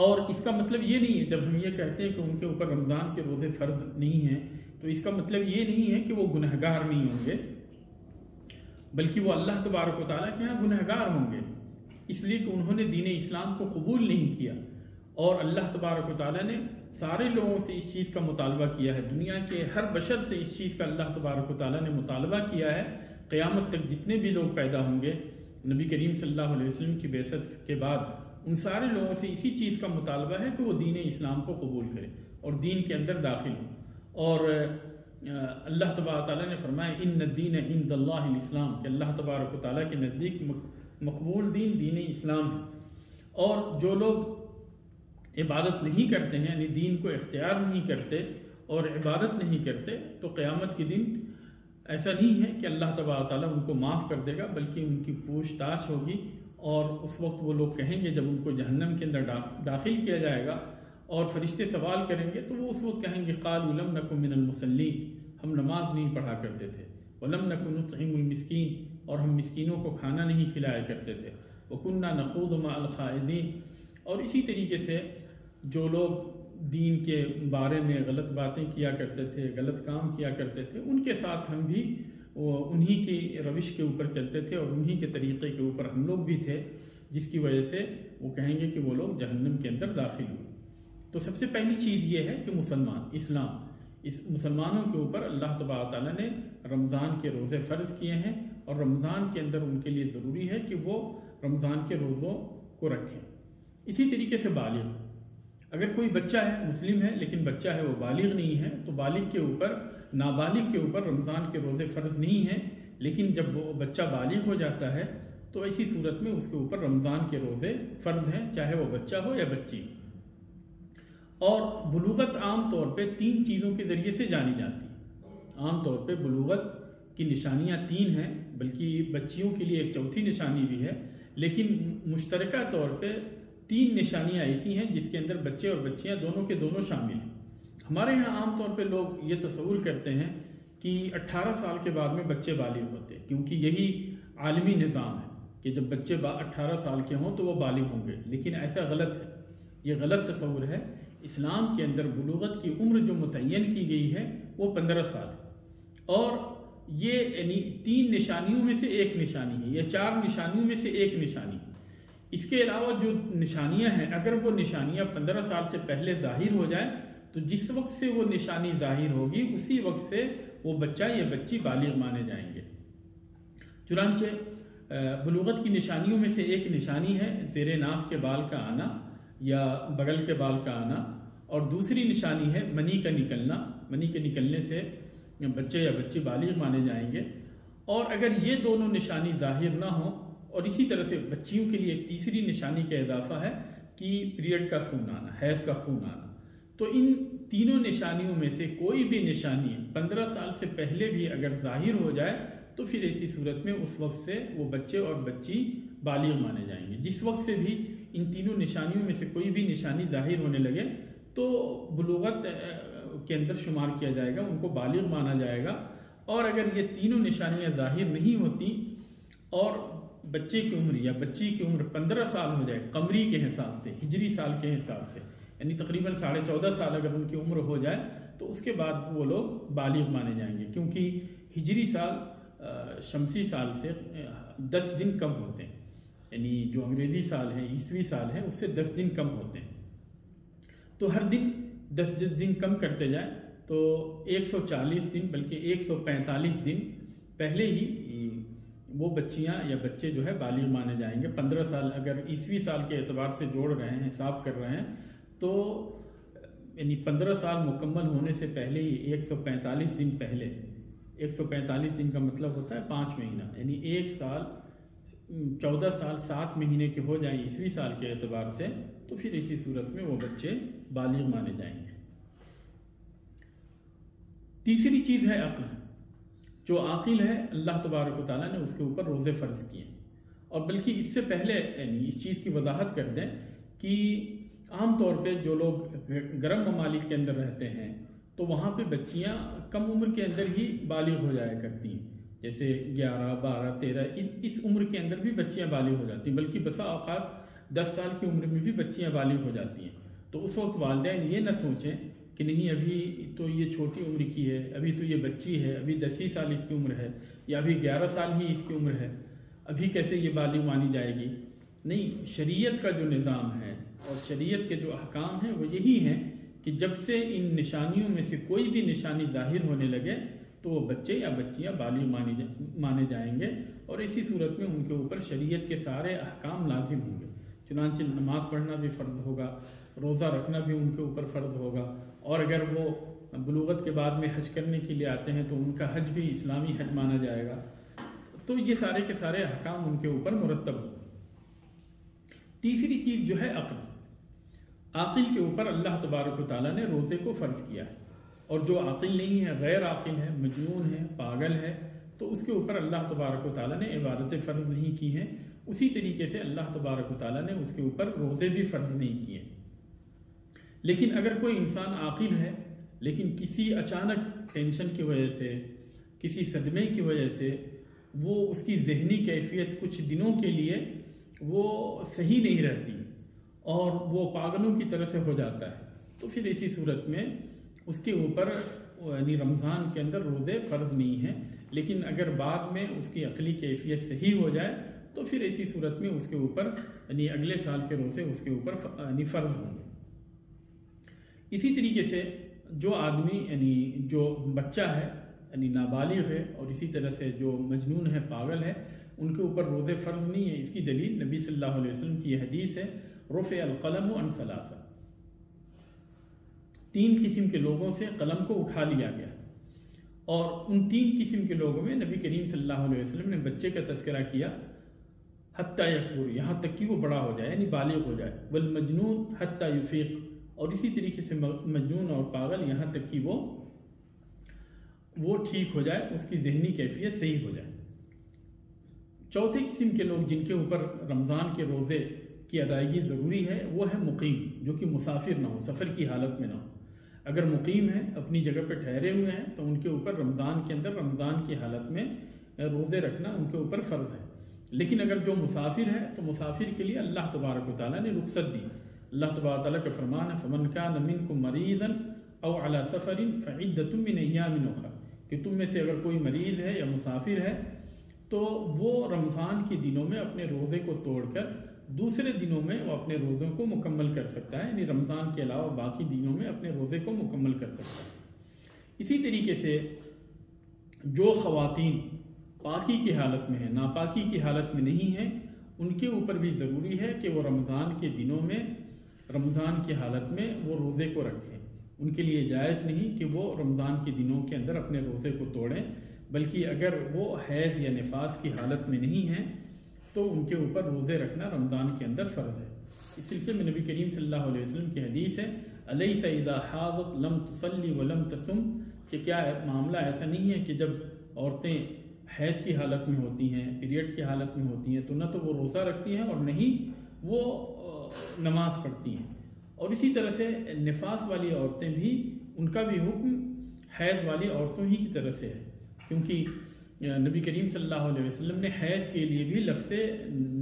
اور اس کا مطلب یہ نہیں ہے، جب ہم یہ کہتے ہیں کہ ان کے اوپر رمضان کے روزے فرض نہیں ہیں، تو اس کا مطلب یہ نہیں ہے کہ وہ گنہگار نہیں ہوں گے، بلکہ وہ اللہ تبارک و تعالیٰ کے ہاں گنہگار ہوں گے، اس لیے کہ انہوں نے دین اسلام کو قبول نہیں کیا، اور اللہ تبارک و تعالیٰ نے سارے لوگوں سے اس چیز کا مطالبہ کیا ہے، دنیا کے ہر بشر سے اس چیز کا اللہ تبارک و تعالیٰ نے مطالبہ کیا ہے، قیامت تک جتنے بھی لوگ پیدا ہوں گے نبی کریم صلی اللہ علیہ وسلم کی بعثت کے بعد، ان سارے لوگوں سے اسی چیز کا مطالبہ ہے کہ وہ دین اسلام کو قبول کرے اور دین کے اندر داخل ہوں۔ اور اللہ تبارک و تعالیٰ نے فرمایا ان الدین عند اللہ الاسلام، کہ اللہ تبارک و تعالیٰ کے نزدیک مقبول دین دین اسلام ہے۔ اور جو لوگ عبادت نہیں کرتے ہیں، یعنی دین کو اختیار نہیں کرتے اور عبادت نہیں کرتے، تو قیامت کے دن ایسا نہیں ہے کہ اللہ تبارک و تعالیٰ ان کو معاف کر دے گا، بلکہ ان کی پوچھ تاچھ ہوگی، اور اس وقت وہ لوگ کہیں گے جب ان کو جہنم کے اندر داخل کیا جائے گا اور فرشتے سوال کریں گے، تو وہ اس وقت کہیں گے قالوا لم نکن من المصلین، ہم نماز نہیں پڑھا کرتے تھے، ولم نکن نطعم المسکین، اور ہم مسکینوں کو کھانا نہیں کھلایا کرتے تھے، وکننا نخوض مع الخائضین۔ اور اسی طریقے سے جو لوگ دین کے بارے میں غلط باتیں کیا کرتے تھے، غلط کام کیا کرتے تھے، ان کے ساتھ ہم بھی انہی کی روش کے اوپر چلتے تھے اور انہی کے طریقے کے اوپر ہم لوگ بھی تھے، جس کی وجہ سے وہ کہیں گے کہ وہ لوگ جہنم کے اندر داخل ہوئے۔ تو سب سے پہلی چیز یہ ہے کہ مسلمان اسلام، اس مسلمانوں کے اوپر اللہ تبارک تعالیٰ نے رمضان کے روزے فرض کیے ہیں، اور رمضان کے اندر ان کے لیے ضروری ہے کہ وہ رمضان کے روزوں کو رکھیں۔ اسی طریقے سے بالغ، اگر کوئی بچہ ہے، مسلم ہے لیکن بچہ ہے وہ بالغ نہیں ہے، تو بالغ کے اوپر، نابالغ کے اوپر رمضان کے روزے فرض نہیں ہیں، لیکن جب وہ بچہ بالغ ہو جاتا ہے تو ایسی صورت میں اس کے اوپر رمضان کے روزے فرض ہیں، چاہے وہ بچہ ہو یا بچی۔ اور بلوغت عام طور پہ 3 چیزوں کے ذریعے سے جانی جاتی ہے۔ عام طور پہ بلوغت کی نشانیاں 3 ہیں، بلکہ بچیوں کے لیے ایک چوتھی نشانی بھی ہے، لیکن مشترکہ طور پہ 3 نشانیاں ایسی ہیں جس کے اندر بچے اور بچیاں دونوں کے دونوں شامل ہیں۔ ہمارے ہاں عام طور پہ لوگ یہ تصور کرتے ہیں کہ 18 سال کے بعد میں بچے بالغ ہوتے ہیں، کیونکہ یہی عالمی نظام ہے کہ جب بچے 18 سال کے ہوں تو وہ بالغ ہوں گے، لیکن ایسا غلط ہے، یہ غلط تصور ہے۔ اسلام کے اندر بلوغت کی عمر جو متعین کی گئی ہے وہ 15 سال ہے، اور یہ یعنی 3 نشانیوں میں سے ایک نشانی ہے، یا 4 نشانیوں میں سے ایک نشانی ہے۔ اس کے علاوہ جو نشانیاں ہیں، اگر وہ نشانیاں 15 سال سے پہلے ظاہر ہو جائیں تو جس وقت سے وہ نشانی ظاہر ہوگی اسی وقت سے وہ بچہ یا بچی بالغ مانے جائیں گے۔ چنانچہ بلوغت کی نشانیوں میں سے ایک نشانی ہے زیر ناف کے بال کا آنا یا بغل کے بال کا آنا، اور دوسری نشانی ہے منی کا نکلنا۔ منی کے نکلنے سے بچے یا بچی بالغ مانے جائیں گے۔ اور اگر یہ دونوں نشانی ظاہر نہ ہوں، اور اسی طرح سے بچیوں کے لیے ایک تیسری نشانی کا اضافہ ہے کہ پیریڈ کا خون آنا، حیض کا خون آنا۔ تو ان تینوں نشانیوں میں سے کوئی بھی نشانی 15 سال سے پہلے بھی اگر ظاہر ہو جائے تو پھر ایسی صورت میں اس وقت سے وہ بچے اور بچی بالغ مانے جائیں گے۔ جس وقت سے بھی ان تینوں نشانیوں میں سے کوئی بھی نشانی ظاہر ہونے لگے تو بلوغت کے اندر شمار کیا جائے گا، ان کو بالغ مانا جائے گا۔ اور اگر یہ تینوں نشانیاں ظاہر نہیں ہوتی اور بچے کی عمر یا بچی کی عمر 15 سال ہو جائے قمری کے حساب سے، ہجری سال کے حساب سے، یعنی تقریباً 14.5 سال اگر ان کی عمر ہو جائے تو اس کے بعد وہ لوگ بالغ مانے جائیں گے، کیونکہ ہجری سال شمسی سال سے 10 دن کم ہوتے ہیں، یعنی جو انگریزی سال ہے، عیسوی سال ہے، اس سے 10 دن کم ہوتے ہیں۔ تو ہر دن 10 دن کم کرتے جائیں تو 140 دن بلکہ 145 دن پہلے ہی وہ بچیاں یا بچے جو ہے بالغ مانے جائیں گے۔ 15 سال اگر عیسوی سال کے اعتبار سے جوڑ رہے ہیں، حساب کر رہے ہیں، تو یعنی 15 سال مکمل ہونے سے پہلے ہی 145 دن پہلے، 145 دن کا مطلب ہوتا ہے 5 مہینہ، یعنی 1 سال 14 سال 7 مہینے کے ہو جائیں عیسوی سال کے اعتبار سے، تو پھر اسی صورت میں وہ بچے بالغ مانے جائیں گے۔ تیسری چیز ہے عقل۔ جو عاقل ہے اللہ تبارک و تعالیٰ نے اس کے اوپر روزے فرض کیے، اور بلکہ اس سے پہلے یعنی اس چیز کی وضاحت کر دیں کہ عام طور پہ جو لوگ گرم ممالک کے اندر رہتے ہیں تو وہاں پہ بچیاں کم عمر کے اندر ہی بالغ ہو جایا کرتی ہیں، جیسے 11 12 13 اس عمر کے اندر بھی بچیاں بالغ ہو جاتی ہیں، بلکہ بسا اوقات 10 سال کی عمر میں بھی بچیاں بالغ ہو جاتی ہیں۔ تو اس وقت والدین یہ نہ سوچیں کہ نہیں ابھی تو یہ چھوٹی عمر کی ہے، ابھی تو یہ بچی ہے، ابھی 10 ہی سال اس کی عمر ہے، یا ابھی 11 سال ہی اس کی عمر ہے، ابھی کیسے یہ بالغ مانی جائے گی۔ نہیں، شریعت کا جو نظام ہے اور شریعت کے جو احکام ہیں وہ یہی ہیں کہ جب سے ان نشانیوں میں سے کوئی بھی نشانی ظاہر ہونے لگے تو وہ بچے یا بچیاں بالغ مانے جائیں گے، اور اسی صورت میں ان کے اوپر شریعت کے سارے احکام لازم ہوں گے۔ چنانچہ نماز پڑھنا بھی فرض ہوگا، روزہ رکھنا بھی ان کے اوپر فرض ہوگا، اور اگر وہ بلوغت کے بعد میں حج کرنے کے لیے آتے ہیں تو ان کا حج بھی اسلامی حج مانا جائے گا۔ تو یہ سارے کے سارے احکام ان کے اوپر مرتب ہوں۔ تیسری چیز جو ہے عقل۔ عاقل کے اوپر اللہ تبارک و تعالیٰ نے روزے کو فرض کیا ہے، اور جو عاقل نہیں ہے، غیر عاقل ہے، مجنون ہے، پاگل ہے، تو اس کے اوپر اللہ تبارک و تعالیٰ نے عبادتیں فرض نہیں کی ہیں۔ اسی طریقے سے اللہ تبارک و تعالیٰ نے اس کے اوپر روزے بھی فرض نہیں کیے۔ لیکن اگر کوئی انسان عاقل ہے لیکن کسی اچانک ٹینشن کی وجہ سے، کسی صدمے کی وجہ سے وہ اس کی ذہنی کیفیت کچھ دنوں کے لیے وہ صحیح نہیں رہتی اور وہ پاگلوں کی طرح سے ہو جاتا ہے، تو پھر اسی صورت میں اس کے اوپر یعنی رمضان کے اندر روزے فرض نہیں ہیں۔ لیکن اگر بعد میں اس کی عقلی کیفیت صحیح ہو جائے تو پھر ایسی صورت میں اس کے اوپر یعنی اگلے سال کے روزے اس کے اوپر یعنی فرض ہوں گے۔ اسی طریقے سے جو آدمی یعنی جو بچہ ہے یعنی نابالغ ہے اور اسی طرح سے جو مجنون ہے پاگل ہے ان کے اوپر روزے فرض نہیں ہے. اس کی دلیل نبی صلی اللہ علیہ وسلم کی یہ حدیث ہے رفع القلم عن ثلاثہ. 3 قسم کے لوگوں سے قلم کو اٹھا لیا گیا اور ان 3 قسم کے لوگوں میں نبی کریم صلی اللہ علیہ وسلم نے بچے کا تذکرہ کیا حتی یکبر یہاں تک کہ وہ بڑا ہو جائے یعنی بالغ ہو جائے, والمجنون حتی یفیق اور اسی طریقے سے مجنون اور پاگل یہاں تک کہ وہ ٹھیک ہو جائے, اس کی ذہنی کیفیت صحیح ہو جائے. چوتھے قسم کے لوگ جن کے اوپر رمضان کے روزے کی ادائیگی ضروری ہے وہ ہے مقیم, جو کہ مسافر نہ ہو, سفر کی حالت میں نہ ہو. اگر مقیم ہیں اپنی جگہ پہ ٹھہرے ہوئے ہیں تو ان کے اوپر رمضان کے اندر رمضان کی حالت میں روزے رکھنا ان کے اوپر فرض ہے. لیکن اگر جو مسافر ہے تو مسافر کے لیے اللہ تبارک و تعالیٰ نے رخصت دی. اللہ تبارک و تعالیٰ کا فرمان ہے فمن کان منکم مریضا او علی سفر فعدۃ من ایام اخر, کہ تم میں سے اگر کوئی مریض ہے یا مسافر ہے تو وہ رمضان کے دنوں میں اپنے روزے کو توڑ کر دوسرے دنوں میں وہ اپنے روزوں کو مکمل کر سکتا ہے, یعنی رمضان کے علاوہ باقی دنوں میں اپنے روزے کو مکمل کر سکتا ہے. اسی طریقے سے جو خواتین پاکی کی حالت میں ہیں, ناپاکی کی حالت میں نہیں ہیں, ان کے اوپر بھی ضروری ہے کہ وہ رمضان کے دنوں میں رمضان کی حالت میں وہ روزے کو رکھیں. ان کے لیے جائز نہیں کہ وہ رمضان کے دنوں کے اندر اپنے روزے کو توڑیں, بلکہ اگر وہ حیض یا نفاس کی حالت میں نہیں ہیں تو ان کے اوپر روزے رکھنا رمضان کے اندر فرض ہے. اس سلسلے میں نبی کریم صلی اللہ علیہ وسلم کی حدیث ہے الیس اذا حاضت لم تصلی ولم تصم, کہ کیا معاملہ ایسا نہیں ہے کہ جب عورتیں حیض کی حالت میں ہوتی ہیں, پیریڈ کی حالت میں ہوتی ہیں, تو نہ تو وہ روزہ رکھتی ہیں اور نہیں وہ نماز پڑھتی ہیں. اور اسی طرح سے نفاس والی عورتیں بھی, ان کا بھی حکم حیض والی عورتوں ہی کی طرح سے ہے, کیونکہ نبی کریم صلی اللہ علیہ وسلم نے حیض کے لیے بھی لفظ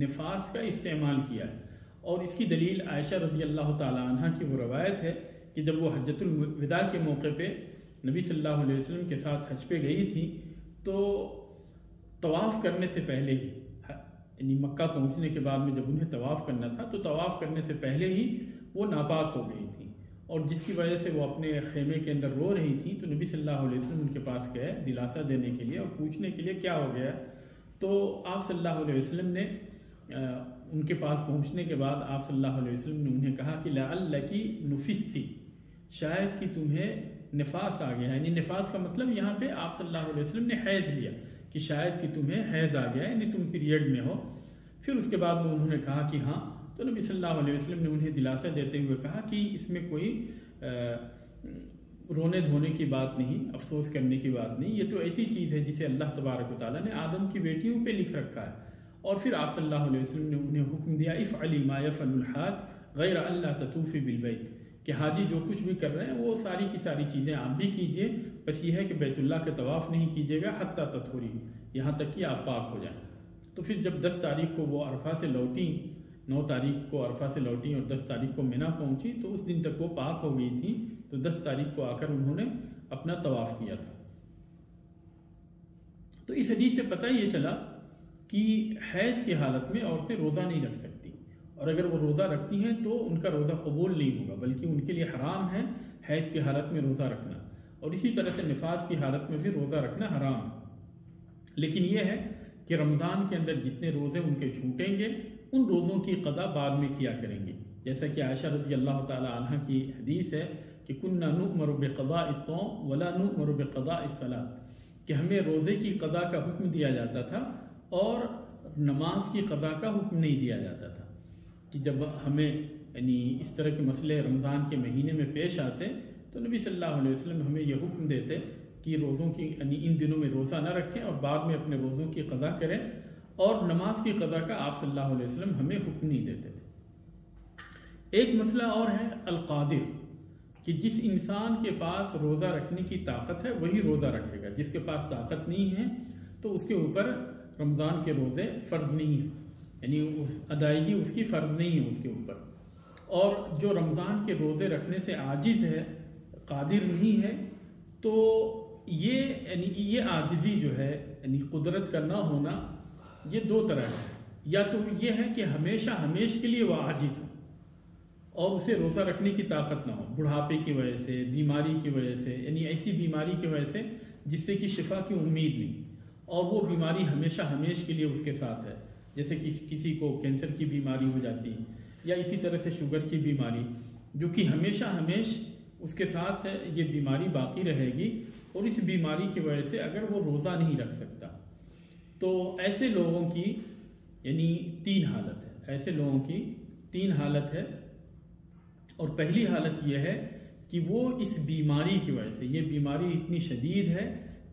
نفاس کا استعمال کیا ہے. اور اس کی دلیل عائشہ رضی اللہ تعالی عنہ کی وہ روایت ہے کہ جب وہ حجۃ الوداع کے موقع پہ نبی صلی اللہ علیہ وسلم کے ساتھ حج پہ گئی تھی تو طواف کرنے سے پہلے ہی, یعنی مکہ پہنچنے کے بعد میں جب انہیں طواف کرنا تھا تو طواف کرنے سے پہلے ہی وہ ناپاک ہو گئی تھیں, اور جس کی وجہ سے وہ اپنے خیمے کے اندر رو رہی تھیں. تو نبی صلی اللہ علیہ وسلم ان کے پاس گئے دلاسا دینے کے لیے اور پوچھنے کے لیے کیا ہو گیا. تو آپ صلی اللہ علیہ وسلم نے ان کے پاس پہنچنے کے بعد آپ صلی اللہ علیہ وسلم نے انہیں کہا کہ لعلکی نفستی, شاید کہ تمہیں نفاس آ گیا. یعنی نفاس کا مطلب یہاں پہ آپ صلی اللہ علیہ وسلم نے حیض لیا کہ شاید کہ تمہیں حیض آ گیا, یعنی تم پیریڈ میں ہو. پھر اس کے بعد میں انہوں نے کہا کہ ہاں, تو نبی صلی اللہ علیہ وسلم نے انہیں دلاسا دیتے ہوئے کہا کہ اس میں کوئی رونے دھونے کی بات نہیں, افسوس کرنے کی بات نہیں, یہ تو ایسی چیز ہے جسے اللہ تبارک و تعالیٰ نے آدم کی بیٹیوں پہ لکھ رکھا ہے. اور پھر آپ صلی اللہ علیہ وسلم نے انہیں حکم دیا افعلی ما یفعل الحاج غیر اللہ تطوفی بالبیت, کہ حاجی جو کچھ بھی کر رہے ہیں وہ ساری کی ساری چیزیں آپ بھی کیجئے, بس یہ ہے کہ بیت اللہ کا طواف نہیں کیجیے گا حتی تطہری, یہاں تک کہ آپ پاک ہو جائیں. تو پھر جب 10 تاریخ کو وہ عرفہ سے لوٹیں, 9 تاریخ کو عرفہ سے لوٹیں اور 10 تاریخ کو منی پہنچی, تو اس دن تک وہ پاک ہو گئی تھی. تو 10 تاریخ کو آ کر انہوں نے اپنا طواف کیا تھا. تو اس حدیث سے پتہ یہ چلا کہ حیض کی حالت میں عورتیں روزہ نہیں رکھ سکتی, اور اگر وہ روزہ رکھتی ہیں تو ان کا روزہ قبول نہیں ہوگا, بلکہ ان کے لیے حرام ہے حیض کی حالت میں روزہ رکھنا. اور اسی طرح سے نفاس کی حالت میں بھی روزہ رکھنا حرام ہے. لیکن یہ ہے کہ رمضان کے اندر جتنے روزے ان کے چھوٹیں گے ان روزوں کی قضا بعد میں کیا کریں گے, جیسا کہ عائشہ رضی اللہ تعالی عنہ کی حدیث ہے کہ کننا نؤمر بقضاء الصوم ولا نؤمر بقضاء الصلاۃ, کہ ہمیں روزے کی قضا کا حکم دیا جاتا تھا اور نماز کی قضا کا حکم نہیں دیا جاتا تھا. کہ جب ہمیں یعنی اس طرح کے مسئلے رمضان کے مہینے میں پیش آتے تو نبی صلی اللہ علیہ وسلم ہمیں یہ حکم دیتے کہ روزوں کی یعنی ان دنوں میں روزہ نہ رکھیں اور بعد میں اپنے روزوں کی قضا کریں, اور نماز کی قضا کا آپ صلی اللہ علیہ وسلم ہمیں حکم نہیں دیتے تھے. ایک مسئلہ اور ہے القادر, کہ جس انسان کے پاس روزہ رکھنے کی طاقت ہے وہی روزہ رکھے گا, جس کے پاس طاقت نہیں ہے تو اس کے اوپر رمضان کے روزے فرض نہیں ہیں, یعنی ادائیگی اس کی فرض نہیں ہے اس کے اوپر. اور جو رمضان کے روزے رکھنے سے عاجز ہے, قادر نہیں ہے, تو یہ عاجزی جو ہے یعنی قدرت کا نہ ہونا, یہ 2 طرح ہے. یا تو یہ ہے کہ ہمیشہ ہمیش کے لیے وہ عاجز ہے, اور اسے روزہ رکھنے کی طاقت نہ ہو، بڑھاپے کی وجہ سے، بیماری کی وجہ سے، یعنی ایسی بیماری کی وجہ سے جس سے کہ شفا کی امید نہیں، اور وہ بیماری ہمیشہ ہمیش کے لیے اس کے ساتھ ہے، جیسے کسی کو کینسر کی بیماری ہو جاتی ہے، یا اسی طرح سے شوگر کی بیماری جو کہ ہمیشہ ہمیش اس کے ساتھ ہے، یہ بیماری باقی رہے گی، اور اس بیماری کی وجہ سے اگر وہ روزہ نہیں رکھ سکتا تو ایسے لوگوں کی یعنی 3 حالت ہے، ایسے لوگوں کی 3 حالت ہے۔ اور پہلی حالت یہ ہے کہ وہ اس بیماری کی وجہ سے، یہ بیماری اتنی شدید ہے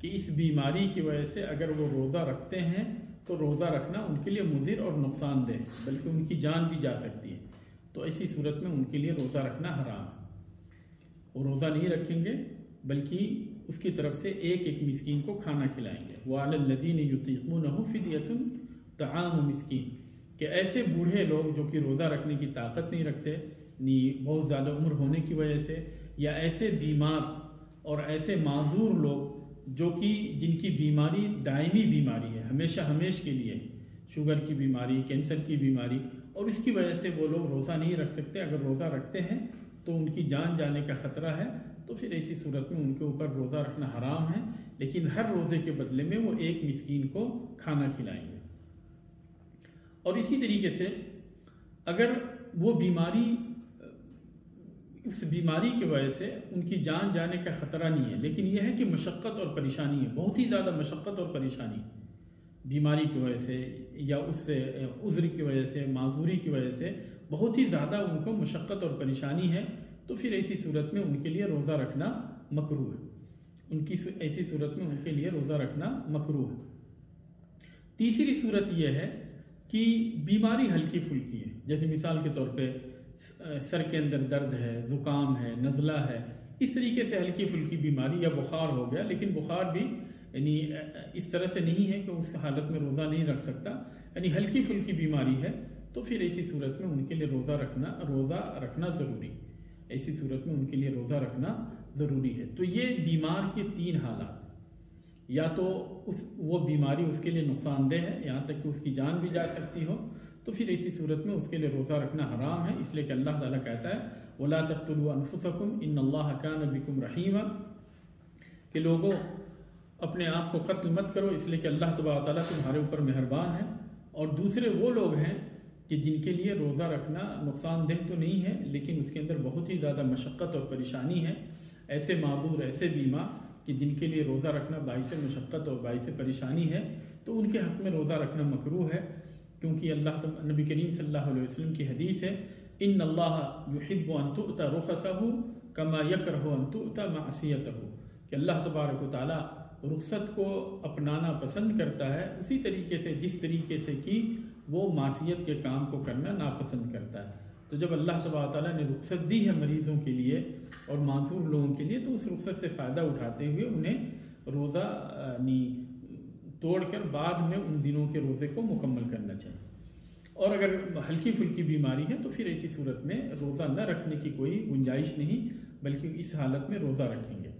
کہ اس بیماری کی وجہ سے اگر وہ روزہ رکھتے ہیں تو روزہ رکھنا ان کے لیے مضر اور نقصان دہ، بلکہ ان کی جان بھی جا سکتی ہے، تو ایسی صورت میں ان کے لیے روزہ رکھنا حرام ہے۔ وہ روزہ نہیں رکھیں گے بلکہ اس کی طرف سے ایک مسکین کو کھانا کھلائیں گے۔ وَعَلَى الَّذِينَ يُطِيقُونَهُ فِدْيَةٌ طَعَامُ مِسْكِين، کہ ایسے بوڑھے لوگ جو کہ روزہ رکھنے کی طاقت نہیں رکھتے، بہت زیادہ عمر ہونے کی وجہ سے، یا ایسے بیمار اور ایسے معذور لوگ جو کہ جن کی بیماری دائمی بیماری ہے، ہمیشہ ہمیش کے لیے، شوگر کی بیماری، کینسر کی بیماری، اور اس کی وجہ سے وہ لوگ روزہ نہیں رکھ سکتے، اگر روزہ رکھتے ہیں تو ان کی جان جانے کا خطرہ ہے، تو پھر ایسی صورت میں ان کے اوپر روزہ رکھنا حرام ہے، لیکن ہر روزے کے بدلے میں وہ ایک مسکین کو کھانا کھلائیں گے۔ اور اسی طریقے سے اگر وہ بیماری، اس بیماری کی وجہ سے ان کی جان جانے کا خطرہ نہیں ہے، لیکن یہ ہے کہ مشقت اور پریشانی ہے، بہت ہی زیادہ مشقت اور پریشانی بیماری کی وجہ سے، یا اس سے عذر کی وجہ سے، معذوری کی وجہ سے بہت ہی زیادہ ان کو مشقت اور پریشانی ہے، تو پھر ایسی صورت میں ان کے لیے روزہ رکھنا مکروہ ہے، ایسی صورت میں ان کے لیے روزہ رکھنا مکروہ ہے۔ تیسری صورت یہ ہے کہ بیماری ہلکی پھلکی ہے، جیسے مثال کے طور پہ سر کے اندر درد ہے، زکام ہے، نزلہ ہے، اس طریقے سے ہلکی پھلکی بیماری، یا بخار ہو گیا، لیکن بخار بھی یعنی اس طرح سے نہیں ہے کہ اس حالت میں روزہ نہیں رکھ سکتا، یعنی ہلکی پھلکی بیماری ہے، تو پھر ایسی صورت میں ان کے لیے روزہ رکھنا ضروری ہے، ایسی صورت میں ان کے لیے روزہ رکھنا ضروری ہے۔ تو یہ بیمار کے 3 حالات، یا تو وہ بیماری اس کے لیے نقصان دہ ہے، یہاں تک کہ اس کی جان بھی جا سکتی ہو، تو پھر ایسی صورت میں اس کے لیے روزہ رکھنا حرام ہے، اس لیے کہ اللہ تعالیٰ کہتا ہے وَلَا تَقْتُلُوا أَنفُسَكُمْ إِنَّ اللَّهَ كَانَ بِكُمْ رَحِيمًا، کہ لوگوں اپنے آپ کو قتل مت کرو، اس لیے کہ اللہ تبارک تعالیٰ تمہارے اوپر مہربان ہے۔ اور دوسرے وہ لوگ ہیں کہ جن کے لیے روزہ رکھنا نقصان دہ تو نہیں ہے، لیکن اس کے اندر بہت ہی زیادہ مشقت اور پریشانی ہے، ایسے معذور، ایسے بیمار کہ جن کے لیے روزہ رکھنا باعث مشقت اور باعث پریشانی ہے، تو ان کے حق میں روزہ رکھنا مکروہ ہے، کیونکہ نبی کریم صلی اللہ علیہ وسلم کی حدیث ہے ان اللہ یحب ان تؤتى رخصه كما يكره ان تؤتى معصیته، کہ اللہ تبارک و تعالی رخصت کو اپنانا پسند کرتا ہے اسی طریقے سے جس طریقے سے کہ وہ معصیت کے کام کو کرنا ناپسند کرتا ہے۔ تو جب اللہ تبارک و تعالیٰ نے رخصت دی ہے مریضوں کے لیے اور معذور لوگوں کے لیے، تو اس رخصت سے فائدہ اٹھاتے ہوئے انہیں روزہ توڑ کر بعد میں ان دنوں کے روزے کو مکمل کرنا چاہیے۔ اور اگر ہلکی پھلکی بیماری ہے تو پھر ایسی صورت میں روزہ نہ رکھنے کی کوئی گنجائش نہیں، بلکہ اس حالت میں روزہ رکھیں گے۔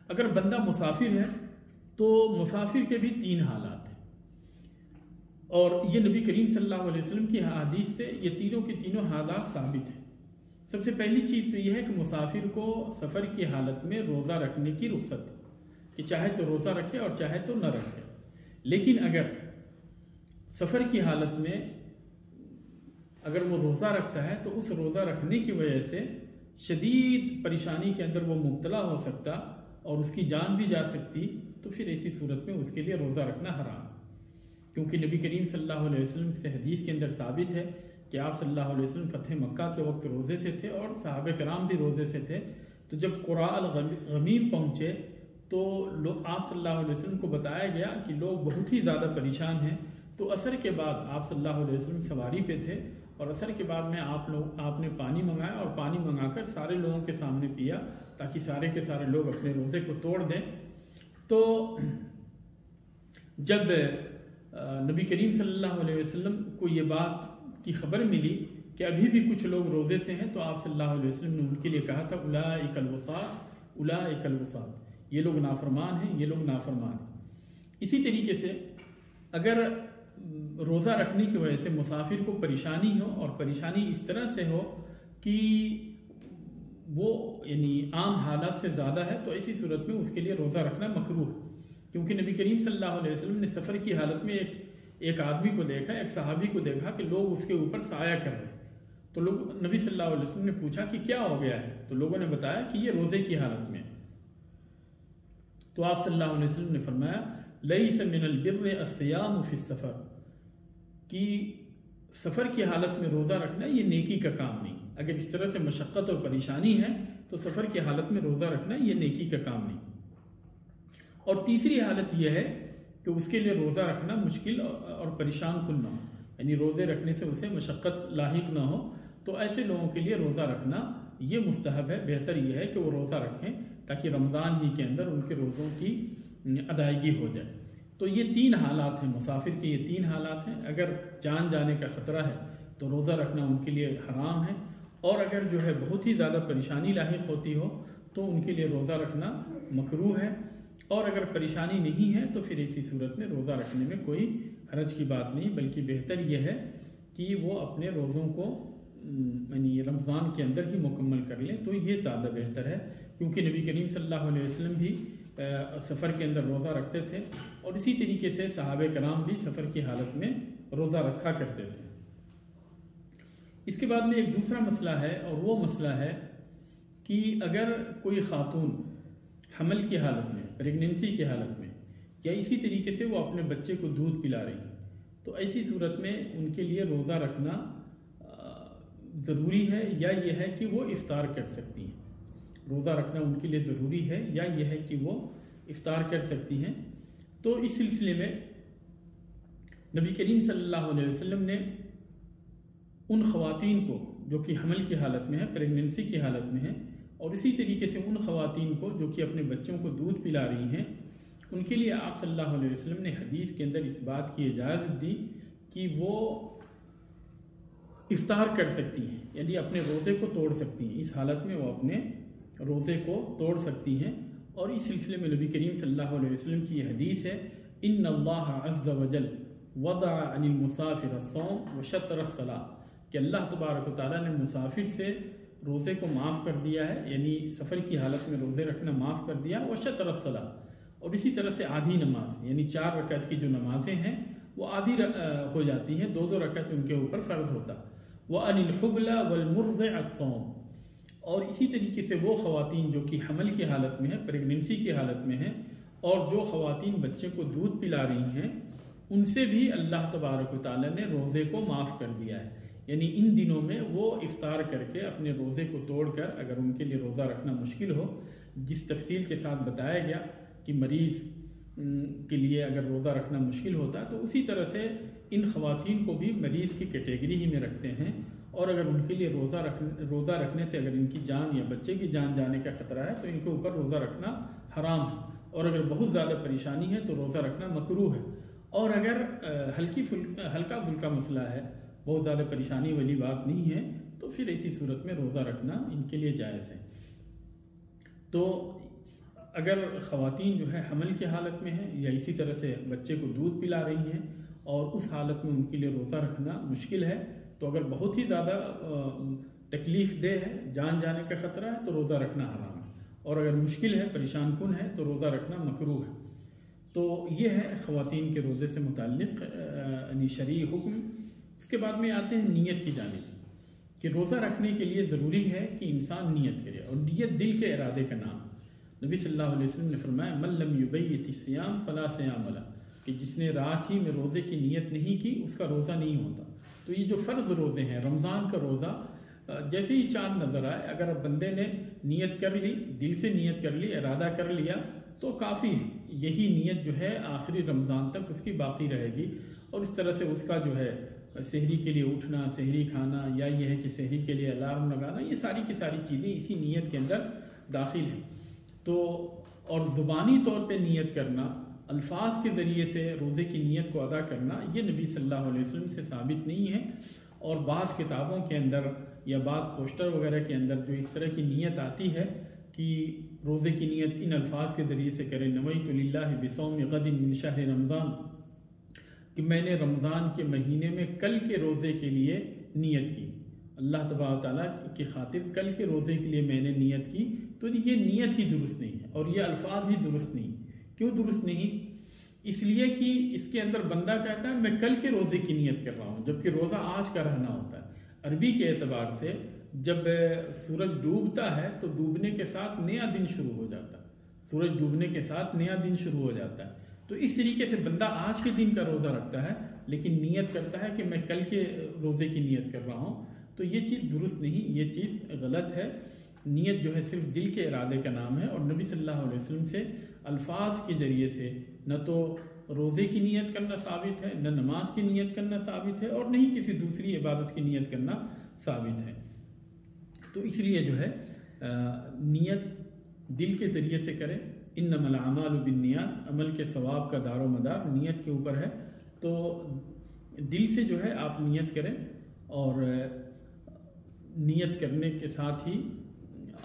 اگر بندہ مسافر ہے تو مسافر کے بھی 3 حالات ہیں، اور یہ نبی کریم صلی اللہ علیہ وسلم کی حدیث سے یہ تینوں کے تینوں حالات ثابت ہیں۔ سب سے پہلی چیز تو یہ ہے کہ مسافر کو سفر کی حالت میں روزہ رکھنے کی رخصت ہے، کہ چاہے تو روزہ رکھے اور چاہے تو نہ رکھے، لیکن اگر سفر کی حالت میں اگر وہ روزہ رکھتا ہے تو اس روزہ رکھنے کی وجہ سے شدید پریشانی کے اندر وہ مبتلا ہو سکتا اور اس کی جان بھی جا سکتی، تو پھر ایسی صورت میں اس کے لیے روزہ رکھنا حرام، کیونکہ نبی کریم صلی اللہ علیہ وسلم سے حدیث کے اندر ثابت ہے کہ آپ صلی اللہ علیہ وسلم فتح مکہ کے وقت روزے سے تھے اور صحابہ کرام بھی روزے سے تھے۔ تو جب قراء الغمیم پہنچے تو آپ صلی اللہ علیہ وسلم کو بتایا گیا کہ لوگ بہت ہی زیادہ پریشان ہیں، تو عصر کے بعد آپ صلی اللہ علیہ وسلم سواری پہ تھے، اور عصر کے بعد میں آپ نے پانی منگایا اور پانی منگا کر سارے لوگوں کے سامنے پیا تاکہ سارے کے سارے لوگ اپنے روزے کو توڑ دیں۔ تو جب نبی کریم صلی اللہ علیہ وسلم کو یہ بات کی خبر ملی کہ ابھی بھی کچھ لوگ روزے سے ہیں، تو آپ صلی اللہ علیہ وسلم نے ان کے لیے کہا تھا اولئک الوصاة اولئک الوصاة، یہ لوگ نافرمان ہیں، یہ لوگ نافرمان ہیں۔ اسی طریقے سے اگر روزہ رکھنے کی وجہ سے مسافر کو پریشانی ہو، اور پریشانی اس طرح سے ہو کہ وہ یعنی عام حالات سے زیادہ ہے، تو ایسی صورت میں اس کے لیے روزہ رکھنا مکروہ ہے، کیونکہ نبی کریم صلی اللہ علیہ وسلم نے سفر کی حالت میں ایک آدمی کو دیکھا، ایک صحابی کو دیکھا کہ لوگ اس کے اوپر سایہ کر رہے ہیں، تو نبی صلی اللہ علیہ وسلم نے پوچھا کہ کیا ہو گیا ہے، تو لوگوں نے بتایا کہ یہ روزے کی حالت میں، تو آپ صلی اللہ علیہ وسلم نے فرمایا لیس من البر الصیام فی السفر، کہ سفر کی حالت میں روزہ رکھنا یہ نیکی کا کام نہیں، اگر اس طرح سے مشقت اور پریشانی ہے تو سفر کی حالت میں روزہ رکھنا یہ نیکی کا کام نہیں۔ اور تیسری حالت یہ ہے کہ اس کے لیے روزہ رکھنا مشکل اور پریشان کن نہ ہو، یعنی روزے رکھنے سے اسے مشقت لاحق نہ ہو، تو ایسے لوگوں کے لیے روزہ رکھنا یہ مستحب ہے، بہتر یہ ہے کہ وہ روزہ رکھیں تاکہ رمضان ہی کے اندر ان کے روزوں کی ادائیگی ہو جائے۔ تو یہ 3 حالات ہیں، مسافر کے یہ 3 حالات ہیں، اگر جان جانے کا خطرہ ہے تو روزہ رکھنا ان کے لیے حرام ہے، اور اگر جو ہے بہت ہی زیادہ پریشانی لاحق ہوتی ہو تو ان کے لیے روزہ رکھنا مکروہ ہے، اور اگر پریشانی نہیں ہے تو پھر ایسی صورت میں روزہ رکھنے میں کوئی حرج کی بات نہیں، بلکہ بہتر یہ ہے کہ وہ اپنے روزوں کو یعنی رمضان کے اندر ہی مکمل کر لیں، تو یہ زیادہ بہتر ہے، کیونکہ نبی کریم صلی اللہ علیہ وسلم بھی سفر کے اندر روزہ رکھتے تھے، اور اسی طریقے سے صحابہ کرام بھی سفر کی حالت میں روزہ رکھا کرتے تھے۔ اس کے بعد میں ایک دوسرا مسئلہ ہے، اور وہ مسئلہ ہے کہ اگر کوئی خاتون حمل کی حالت میں، پریگننسی کی حالت میں، یا اسی طریقے سے وہ اپنے بچے کو دودھ پلا رہی ہیں، تو ایسی صورت میں ان کے لیے روزہ رکھنا ضروری ہے، یا یہ ہے کہ وہ افطار کر سکتی ہیں، روزہ رکھنا ان کے لیے ضروری ہے یا یہ ہے کہ وہ افطار کر سکتی ہیں۔ تو اس سلسلے میں نبی کریم صلی اللہ علیہ وسلم نے ان خواتین کو جو کہ حمل کی حالت میں ہیں، پریگننسی کی حالت میں ہیں، اور اسی طریقے سے ان خواتین کو جو کہ اپنے بچوں کو دودھ پلا رہی ہیں، ان کے لیے آپ صلی اللہ علیہ وسلم نے حدیث کے اندر اس بات کی اجازت دی کہ وہ افطار کر سکتی ہیں، یعنی اپنے روزے کو توڑ سکتی ہیں، اس حالت میں وہ اپنے روزے کو توڑ سکتی ہیں۔ اور اس سلسلے میں نبی کریم صلی اللہ علیہ وسلم کی یہ حدیث ہے، ان اللہ عز وجل وضع عن المسافر الصوم وشطر الصلاۃ، کہ اللہ تبارک و تعالیٰ نے مسافر سے روزے کو معاف کر دیا ہے، یعنی سفر کی حالت میں روزے رکھنا معاف کر دیا، وشطر الصلاۃ، اور اسی طرح سے آدھی نماز، یعنی 4 رکعت کی جو نمازیں ہیں وہ آدھی ہو جاتی ہیں، 2 رکعت ان کے اوپر فرض ہوتا۔ وَعَنِ الْحُبْلَ وَالْمُرْضِعَ الصَّوْمُ، اور اسی طریقے سے وہ خواتین جو کہ حمل کی حالت میں ہیں، پریگننسی کی حالت میں ہیں، اور جو خواتین بچے کو دودھ پلا رہی ہیں، ان سے بھی اللہ تبارک و تعالیٰ نے روزے کو معاف کر دیا ہے، یعنی ان دنوں میں وہ افطار کر کے اپنے روزے کو توڑ کر، اگر ان کے لیے روزہ رکھنا مشکل ہو، جس تفصیل کے ساتھ بتایا گیا کہ مریض کے لیے اگر روزہ رکھنا مشکل ہوتا ہے، تو اسی طرح سے ان خواتین کو بھی مریض کی کیٹیگری ہی میں رکھتے ہیں، اور اگر ان کے لیے روزہ رکھنے سے اگر ان کی جان یا بچے کی جان جانے کا خطرہ ہے تو ان کے اوپر روزہ رکھنا حرام ہے، اور اگر بہت زیادہ پریشانی ہے تو روزہ رکھنا مکروہ ہے، اور اگر ہلکا پھلکا مسئلہ ہے، بہت زیادہ پریشانی والی بات نہیں ہے، تو پھر ایسی صورت میں روزہ رکھنا ان کے لیے جائز ہے۔ تو اگر خواتین جو ہے حمل کی حالت میں ہیں، یا اسی طرح سے بچے کو دودھ پلا رہی ہیں، اور اس حالت میں ان کے لیے روزہ رکھنا مشکل ہے، تو اگر بہت ہی زیادہ تکلیف دہ ہے، جان جانے کا خطرہ ہے، تو روزہ رکھنا حرام ہے، اور اگر مشکل ہے، پریشان کن ہے، تو روزہ رکھنا مکروہ ہے۔ تو یہ ہے خواتین کے روزے سے متعلق یعنی شرعی حکم۔ اس کے بعد میں آتے ہیں نیت کی جانب، کہ روزہ رکھنے کے لیے ضروری ہے کہ انسان نیت کرے، اور نیت دل کے ارادے کا نام۔ نبی صلی اللہ علیہ وسلم نے فرمایا من لم یبیت الصیام فلا صیام لہ، کہ جس نے رات ہی میں روزے کی نیت نہیں کی اس کا روزہ نہیں ہوتا۔ تو یہ جو فرض روزے ہیں، رمضان کا روزہ جیسے ہی چاند نظر آئے، اگر بندے نے نیت کر لی، دل سے نیت کر لی، ارادہ کر لیا، تو کافی ہے، یہی نیت جو ہے آخری رمضان تک اس کی باقی رہے گی، اور اس طرح سے اس کا جو ہے سحری کے لیے اٹھنا، سحری کھانا، یا یہ ہے کہ سحری کے لیے الارم لگانا، یہ ساری کی ساری چیزیں اسی نیت کے اندر داخل ہیں۔ تو اور زبانی طور پہ نیت کرنا، الفاظ کے ذریعے سے روزے کی نیت کو ادا کرنا، یہ نبی صلی اللہ علیہ وسلم سے ثابت نہیں ہے، اور بعض کتابوں کے اندر یا بعض پوسٹر وغیرہ کے اندر جو اس طرح کی نیت آتی ہے کہ روزے کی نیت ان الفاظ کے ذریعے سے کرے، نویت للہ بصوم غد من شہر رمضان، کہ میں نے رمضان کے مہینے میں کل کے روزے کے لیے نیت کی، اللہ تبارک و تعالیٰ کی خاطر کل کے روزے کے لیے میں نے نیت کی، تو یہ نیت ہی درست نہیں ہے اور یہ الفاظ ہی درست نہیں۔ کیوں درست نہیں؟ اس لیے کہ اس کے اندر بندہ کہتا ہے میں کل کے روزے کی نیت کر رہا ہوں، جبکہ روزہ آج کا رہنا ہوتا ہے۔ عربی کے اعتبار سے جب سورج ڈوبتا ہے تو ڈوبنے کے ساتھ نیا دن شروع ہو جاتا ہے، سورج ڈوبنے کے ساتھ نیا دن شروع ہو جاتا ہے۔ تو اس طریقے سے بندہ آج کے دن کا روزہ رکھتا ہے لیکن نیت کرتا ہے کہ میں کل کے روزے کی نیت کر رہا ہوں، تو یہ چیز درست نہیں، یہ چیز غلط ہے۔ نیت جو ہے صرف دل کے ارادے کا نام ہے، اور نبی صلی اللہ علیہ وسلم سے الفاظ کے ذریعے سے نہ تو روزے کی نیت کرنا ثابت ہے، نہ نماز کی نیت کرنا ثابت ہے، اور نہ ہی کسی دوسری عبادت کی نیت کرنا ثابت ہے۔ تو اس لیے جو ہے نیت دل کے ذریعے سے کریں۔ انما الاعمال بالنیات، عمل کے ثواب کا دار و مدار نیت کے اوپر ہے، تو دل سے جو ہے آپ نیت کریں، اور نیت کرنے کے ساتھ ہی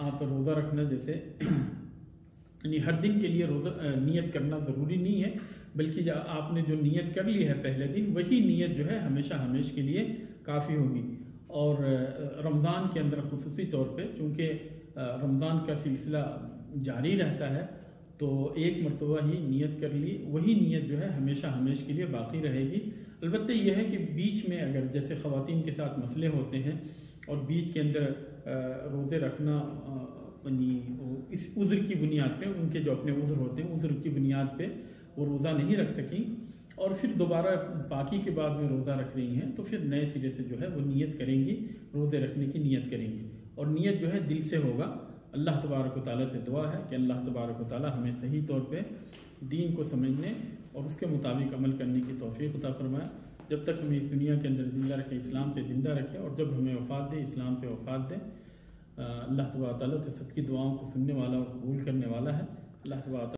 آپ روزہ رکھنا، جیسے یعنی ہر دن کے لیے روزہ نیت کرنا ضروری نہیں ہے، بلکہ آپ نے جو نیت کر لی ہے پہلے دن، وہی نیت جو ہے ہمیشہ ہمیشہ کے لیے کافی ہوگی۔ اور رمضان کے اندر خصوصی طور پہ چونکہ رمضان کا سلسلہ جاری رہتا ہے، تو ایک مرتبہ ہی نیت کر لی، وہی نیت جو ہے ہمیشہ ہمیشہ کے لیے باقی رہے گی۔ البتہ یہ ہے کہ بیچ میں اگر جیسے خواتین کے ساتھ مسئلے ہوتے ہیں اور بیچ کے اندر روزے رکھنا اس عذر کی بنیاد پہ، ان کے جو اپنے عذر ہوتے ہیں عذر کی بنیاد پہ وہ روزہ نہیں رکھ سکیں، اور پھر دوبارہ پاکی کے بعد میں روزہ رکھ رہی ہیں، تو پھر نئے سرے سے جو ہے وہ نیت کریں گی، روزے رکھنے کی نیت کریں گی، اور نیت جو ہے دل سے ہوگا۔ اللہ تبارک و تعالیٰ سے دعا ہے کہ اللہ تبارک و تعالیٰ ہمیں صحیح طور پہ دین کو سمجھنے اور اس کے مطابق عمل کرنے کی توفیق عطا فرمائے۔ جب تک ہمیں اس دنیا کے اندر زندہ رکھے، اسلام پہ زندہ رکھے، اور جب ہمیں وفات دے اسلام پہ وفات دے۔ اللہ تبارک و تعالیٰ تو سب کی دعاؤں کو سننے والا اور قبول کرنے والا ہے۔ اللہ تبارک